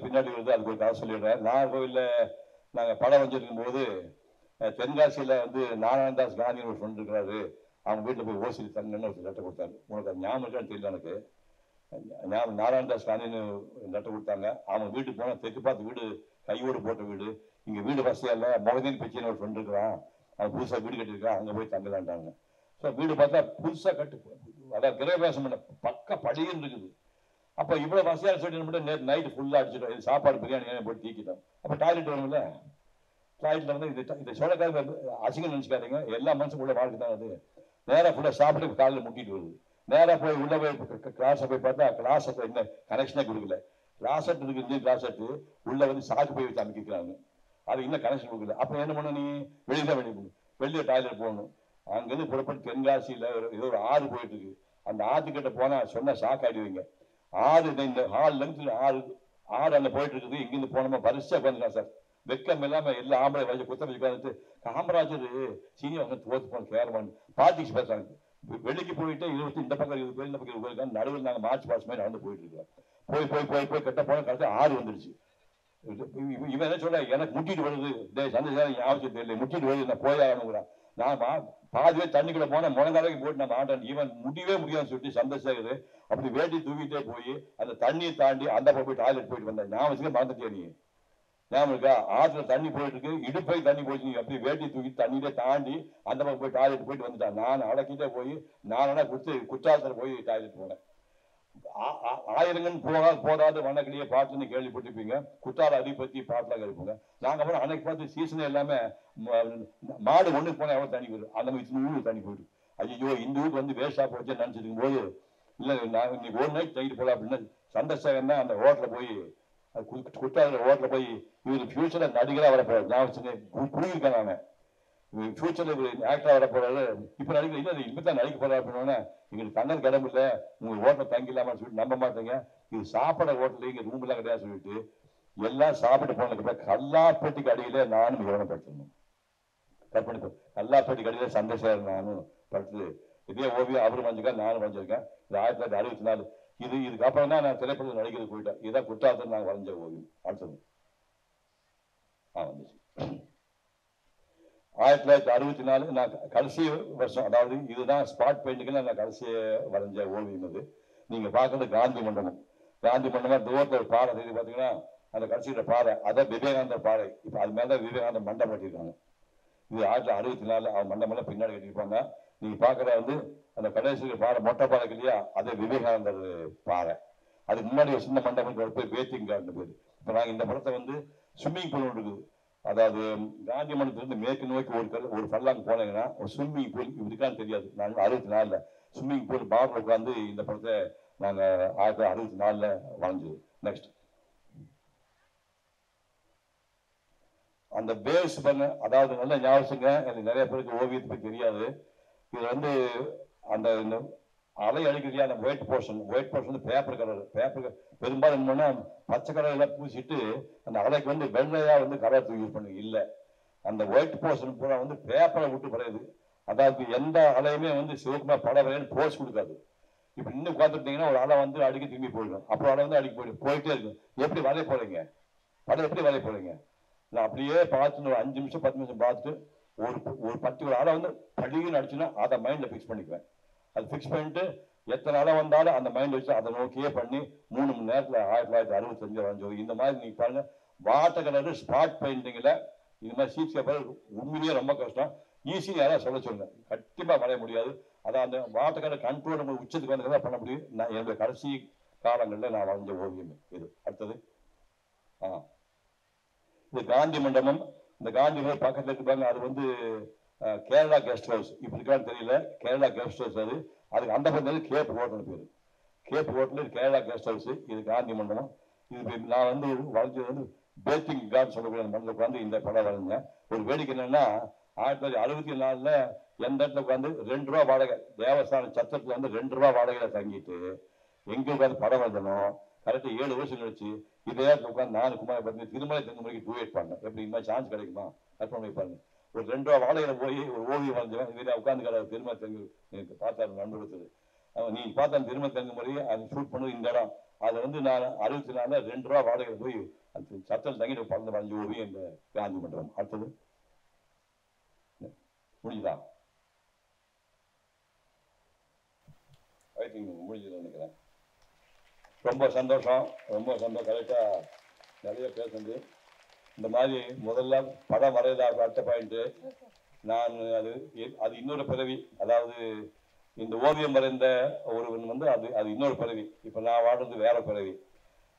பின்னாடி வருது, அதுக்கு ஒரு கதை சொல்லிடுறேன். நாகர்கோவிலில் நாங்கள் படம் வஞ்சிருக்கும் போது தென்காசியில் வந்து நாராயணதாஸ் காந்தின்னு ஒரு ஃப்ரெண்ட் இருக்கிறாரு, அவங்க வீட்டில் போய் ஓசியில் தங்கன்னு ஒரு லெட்டர் கொடுத்தாரு. உங்களுக்கு அது ஞாபகம் இருக்கான்னு தெரியல எனக்கு. நாராயணதாஸ் காந்தின்னு லெட்டர் கொடுத்தாங்க. அவங்க வீட்டுக்கு போனால் தெற்கு பார்த்து வீடு, கையோடு போட்ட வீடு, இங்கே வீடு வசதியாக இல்லை, மொகதீன் பிச்சைன்னு ஒரு ஃப்ரெண்ட் இருக்கிறான், அவன் புதுசாக வீடு கட்டியிருக்கான், அங்கே போய் தங்கலான்ட்டாங்க. ஸோ வீடு பார்த்தா புதுசாக கட்டு, அதாவது கிரகவாசம் பண்ண பக்க படின்னு இருக்குது. அப்போ இவ்வளோ வசதியாக சொல்லிட்டு மட்டும் நேற்று நைட்டு ஃபுல்லாக அடிச்சிட்டோம், சாப்பாடு பிரியாணி போட்டு தீக்கிட்டோம். அப்போ டாய்லெட் வரும்ல, டாய்லெட்டில் வந்து இதை சொல்லக்காக அசிங்கம் நினச்சிக்காதீங்க, எல்லா மனுஷன் உள்ள வாழ்க்கை தான் அது. நேராக ஃபுல்லாக சாப்பிட்டு காலையில் முட்டிட்டு வருது. நேராக போய் உள்ள போய் கிளாஸை போய் பார்த்தா கிளாஸை இன்னும் கனெக்ஷனே கொடுக்கல. கிளாஸட் இருக்குது, கிளாஸட்டு உள்ள வந்து சாக்கு போய் வச்சு அமைக்கிறாங்க, அது இன்னும் கனெக்ஷன் கொடுக்கல. அப்போ என்ன பண்ண, நீ வெளியே தான் வெளியே போகணும், வெளியே டாய்லெட் போகணும். அங்கேருந்து புறப்பட்டு தென்காசியில் ஏதோ ஒரு ஆறு போயிட்டு இருக்கு, அந்த ஆற்றுக்கிட்ட போனால் சொன்னால் சாக்காடிவீங்க. ஆறு இந்த ஹால் லெங்க்ல ஆறு அங்கே போயிட்டு இருக்குது. இங்கிருந்து போனோமா பரிசா உட்காந்துக்கலாம் சார், வெக்கம் இல்லாமல் எல்லா ஆம்பளை வச்சு குத்த வச்சு உட்காந்துட்டு காமராஜர் சீனியர் வந்து தோத்து போன கேரளான்னு பாலிடிக்ஸ் பேசுறாங்க. வெளிக்கு போயிட்டு 20 இந்த பக்கம் 20 பேர் இந்த பக்கம் 20 பேர் நடுவில் நாங்கள் மார்ச் பாஸ் மாதிரி நடந்து போயிட்டு இருக்கோம். போய் போய் போய் போய் கட்ட போன கடைசி ஆறு வந்துருச்சு. இவன் என்ன சொல்ல, எனக்கு முட்டிட்டு வருது, சந்தேகம் ஞாபகம் தெரியல, முட்டிட்டு வருது, நான் போயாகணுங்கிறான். நான் பாதிவே தண்ணிக்குள்ள போன முழங்காலைக்கு போட்டு நான் ஆட்டேன். இவன் முடியவே முடியாதுன்னு சொல்லிட்டு சந்தேகம் அப்படி வேட்டி தூக்கிட்டே போய் அந்த தண்ணியை தாண்டி அந்த போய் டாய்லெட் போயிட்டு வந்தேன். நான் வச்சுக்க மறந்துட்டே, நீ ஞாபகம் இருக்கா? ஆற்றுல தண்ணி போயிட்டு இருக்கு, இடுப்பை தண்ணி போயிட்டு, நீ அப்படி வேட்டி தூக்கி தண்ணியிலே தாண்டி அந்த பக்கம் போய் டாய்லெட் போயிட்டு வந்துட்டான். நான் அடக்கிட்டே போய் நானா குற்றாலத்தில் போய் டாய்லெட் போனேன். ஆயிரங்கன் போதாது வண்ணக்கிளியே பாட்டுன்னு கேள்விப்பட்டிருப்பீங்க, குற்றால அடி பத்தி பாட்டுலாம் கேட்போங்க. நாங்க அப்புறம் அன்னைக்கு பார்த்து சீசன் எல்லாமே மாடு ஒண்ணுக்கு போனா எவ்வளவு தண்ணி போயிடும், அந்த மாதிரி ஊருக்கு தண்ணி போயிடும். ஐயோ இந்த ஊருக்கு வந்து வேஸ்டா போச்சு நினைச்சிருக்கும் போது, இல்ல நான் இன்னைக்கு ஒரு நைட் தங்கிட்டு போகலாம் அப்படின்னு சந்தர்சகம் தான் அந்த ஹோட்டல போய் குற்றால ஹோட்டல போய் இவரு ஃபியூச்சர்ல நடிகரா வரப்போறாரு. நான் கூறியிருக்கேன், நாங்க ஃபியூச்சர்ல ஆக்டரா வர போறாரு, இப்ப நடிக்கிற இல்ல இப்பதான் நடிக்க போறாரு அப்படின்னா, எங்களுக்கு தங்கல் கிடம்பு இல்ல, உங்க ஹோட்டல் தங்கிலாமான்னு சொல்லிட்டு நம்ப மாட்டேங்க, இது சாப்பாடு ஹோட்டல் இங்க ரூம் எல்லாம் கிடையாது சொல்லிட்டு எல்லாம் சாப்பிட்டு போனதுக்கு கல்லாப்பேட்டிக்கு அடியில நானும் கவனப்படுத்தணும். கற்பனை கல்லாப்பேட்டிக்கு அடியில சந்தேசம் நானும் படுத்து இதே ஓவியம் அவரும் வஞ்சிருக்கேன், நானும் வஞ்சிருக்கேன். இது 1964. இதுக்கு அப்புறம் தான் நான் திரைப்படத்தில் நடிக்கிறது போயிட்டேன். இதுதான் குற்றாலத்தில் நாங்கள் வரைஞ்ச ஓவியம். அடுத்தது வந்துச்சு 1964. நான் கடைசி வருஷம், அதாவது இதுதான் ஸ்பாட் பெயிண்டிங்ல நான் கடைசியை வரைஞ்ச ஓவியம். இது நீங்க பாக்குறது காந்தி மண்டபம். காந்தி மண்டபம் தூரத்தில் ஒரு பாறை தெரியுது பாத்தீங்கன்னா, அந்த கடைசியில பாறை அதான் விவேகானந்தர் பாறை. இப்ப அது மேல விவேகானந்தர் மண்டபம் கட்டியிருக்காங்க. இது 1964 அவன் மண்டபம் பின்னாடி கட்டியிருப்பாங்க. நீங்க பாக்குற வந்து அந்த கடைசி பாறை மொட்டை பாறை இல்லையா, அது விவேகானந்தர் பாறை. அதுக்கு முன்னாடி ஒரு சின்ன மண்டபம் போய் பேத்திங் கார்டன் பேரு. இப்ப நாங்க இந்த படத்தை வந்து ஸ்விம்மிங் பூல் இருக்குது, அதாவது காந்தி மண்டபத்திலிருந்து மேற்கு நோக்கி ஒரு பல்லாங்க போனீங்கன்னா ஒரு ஸ்விம்மிங் பூல் இதுக்கான்னு தெரியாது. நாங்கள் 64 ஸ்விம்மிங் பூல் பார்ல உட்காந்து இந்த படத்தை நாங்க 1964 வரைஞ்சது. நெக்ஸ்ட் அந்த பேஸ் பண்ண, அதாவது நல்ல ஞாபகங்க, எனக்கு நிறைய பேருக்கு ஓவியத்தை பற்றி தெரியாது. இது வந்து அந்த அலை அடிக்கலையா, அந்த ஒயிட் போர்ஷன் பேப்பர் கலர் பெரும்பாலும் என்னன்னா பச்சை கலர் எல்லாம் பூசிட்டு அந்த அலைக்கு வந்து வெள்ளையா வந்து கலர் யூஸ் பண்ணுங்க. இல்லை, அந்த ஒயிட் போர்ஷன் பூரா வந்து பேப்பரை விட்டு வரையுது. அதாவது எந்த அலையுமே வந்து சிவகுமார் படம் வரையன்னு போஸ் கொடுக்காது. இப்ப இன்னும் உட்காந்துட்டீங்கன்னா ஒரு அலை வந்து அடிக்க திரும்பி போயிடும், அப்புறம் அலை வந்து அடிக்க போயிட்டே இருக்கும். எப்படி வரைய போறீங்க, படம் எப்படி வரைய போறீங்க? நான் அப்படியே பார்த்து ஒரு 5 நிமிஷம் 10 நிமிஷம் பார்த்துட்டு ஒரு பர்டிகுலர் அலை வந்து படின்னு அடிச்சுன்னா அதை மைண்ட்ல பிக்ஸ் பண்ணிக்குவேன். அது பிக்ஸ் பண்ணிட்டு எத்தனை அலை வந்தாலும் அந்த மைண்ட் வச்சு அதை நோக்கியே பண்ணி 3 மணி நேரத்தில் 1965 வரைஞ்சோம். இந்த மாதிரி நீங்க பாருங்க, வாட்டர் கலரு ஸ்பாட் பெயிண்டிங்ல இந்த மாதிரி சீட் பேப்பர் உண்மையிலேயே ரொம்ப கஷ்டம். ஈஸியாக யாராவது சொல்ல சொல்லுங்க, கண்டிப்பா வரைய முடியாது. அதான் அந்த வாட்டர் கலர் கண்ட்ரோல் நம்ம உச்சத்துக்கு வந்து பண்ண முடியும். நான் என்னுடைய கடைசி காலங்களில் நான் வரைஞ்ச ஓவியம் இது. அடுத்தது இது காந்தி மண்டபம். இந்த காந்தி மண்டபம் பக்கத்தில் இருப்பாங்க, அது வந்து கேரளா கெஸ்ட் ஹவுஸ். இப்ப இருக்கான்னு தெரியல, கேரளா கெஸ்ட் ஹவுஸ். அதுக்கு அந்த பக்கம் கேப் ஹோட்டல் பேரு. Cape Hotel Kerala guest house. இது காந்தி மண்டபம். இது நான் வந்து வரைஞ்சது வந்து பேத்திங் கார்டு சொல்லக்கூடிய மண்டலம் உட்காந்து இந்த படம் வரைஞ்சேன். ஒரு வேடிக்கை என்னன்னா, 1964 எந்த இடத்துல உட்காந்து 2 ரூபா வாடகை, தேவஸ்தான சத்திரத்துல வந்து 2 ரூபா வாடகையில தங்கிட்டு எங்க உட்காந்து படம் வரைஞ்சணும். கரெக்டா 7 வருஷம் கழிச்சு இதே உட்காந்து நானு குமார் பார்த்து திருமலை தெங்குமலைக்கு டூயட் பண்ணேன். எப்படி இந்த மாதிரி சான்ஸ் கிடைக்குமா, கற்பனை பாருங்க. ஒரு 2 ரூபா வாடகையில போய் ஒரு ஓவியம் வரைஞ்சவன் இதே உட்காந்து கடை திருமலை தெங்கு எனக்கு பார்த்தாரு நண்பர். நீ பார்த்தா திருமலை தெங்குமலையை அது ஷூட் பண்ணது இந்த இடம். அதை வந்து நான் 64 2 ரூபா வாடகையில போய் அந்த சத்தல் தங்கிட்டு பறந்து வரைஞ்ச ஓவியம் இந்த காந்தி மண்டபம். அடுத்தது முடிஞ்சுதான், முடிஞ்சது நினைக்கிறேன். ரொம்ப சந்தோஷம், ரொம்ப சந்தோஷம். கரெக்டா நிறைய பேசுறது. இந்த மாதிரி முதல்ல படம் வரையல அடுத்த பாயிண்ட். நான் அது இன்னொரு பிறவி, அதாவது இந்த ஓவியம் வரைந்த ஒருவன் வந்து அது அது இன்னொரு பிறவி. இப்போ நான் வாழ்றது வேற பிறவி.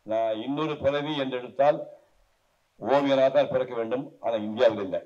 நான் இன்னொரு பிறவி என்று எடுத்தால் ஓவியனாக தான் பிறக்க வேண்டும். ஆனால் இந்தியாவில் இல்லை.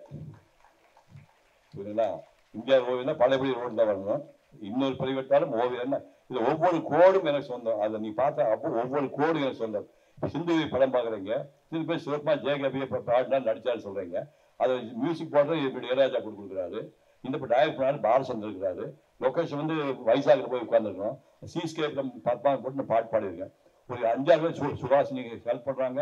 புரியுதுங்களா? இந்தியா ஓவியம் தான் பழையபடி ரோடு தான் வரணும். இன்னொரு பிறவி விட்டாலும் ஓவியம் தான். இது ஒவ்வொரு கோடும் எனக்கு சொந்தம். அதை நீ பார்த்தா அப்போ ஒவ்வொரு கோடும் எனக்கு சொந்தம். சிந்து படம் பார்க்குறீங்க, சிந்து பேர் சிவப்பா ஜெயகபியை பாடினா நடிச்சாரு சொல்றீங்க. அதை மியூசிக் போடுறது இப்படி இளையராஜா கொடுக்குறாரு. இந்த இப்போ டைரக்ட் பண்ணாரு பாலச்சந்தர் இருக்கிறாரு. லொக்கேஷன் வந்து வைசாகில் போய் உட்காந்துருக்கோம். சீஸ்கேப்ல பத்மாவை போட்டு நான் பாட்டு பாடியிருக்கேன். ஒரு 5-6 பேர் சுகாசினி ஹெல்ப் பண்றாங்க.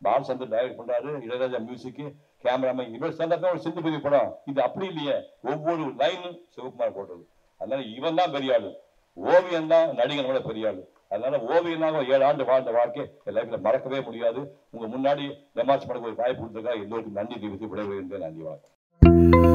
பாலச்சந்தர் டைரக்ட் பண்றாரு. இளையராஜா மியூசிக்கு, கேமராமேன் இவர் சேர்ந்தா ஒரு சிந்து பெரிய படம். இது அப்படி இல்லையே, ஒவ்வொரு லைனும் சிவகுமார் போட்டது. அதனால இவன் தான் பெரிய ஆளு. ஓவியம் தான் நடிகனோட பெரிய ஆளு. அதனால ஓவியனாக 7 ஆண்டு வாழ்ந்த வாழ்க்கை என் லைஃப்ல மறக்கவே முடியாது. உங்க முன்னாடி டெமான்ஸ்ட்ரேட் பண்ண ஒரு வாய்ப்பு கொடுத்துருக்கா எல்லோருக்கும் நன்றி தெரிவித்து விடைபெறுகின்றேன். நன்றி, வணக்கம்.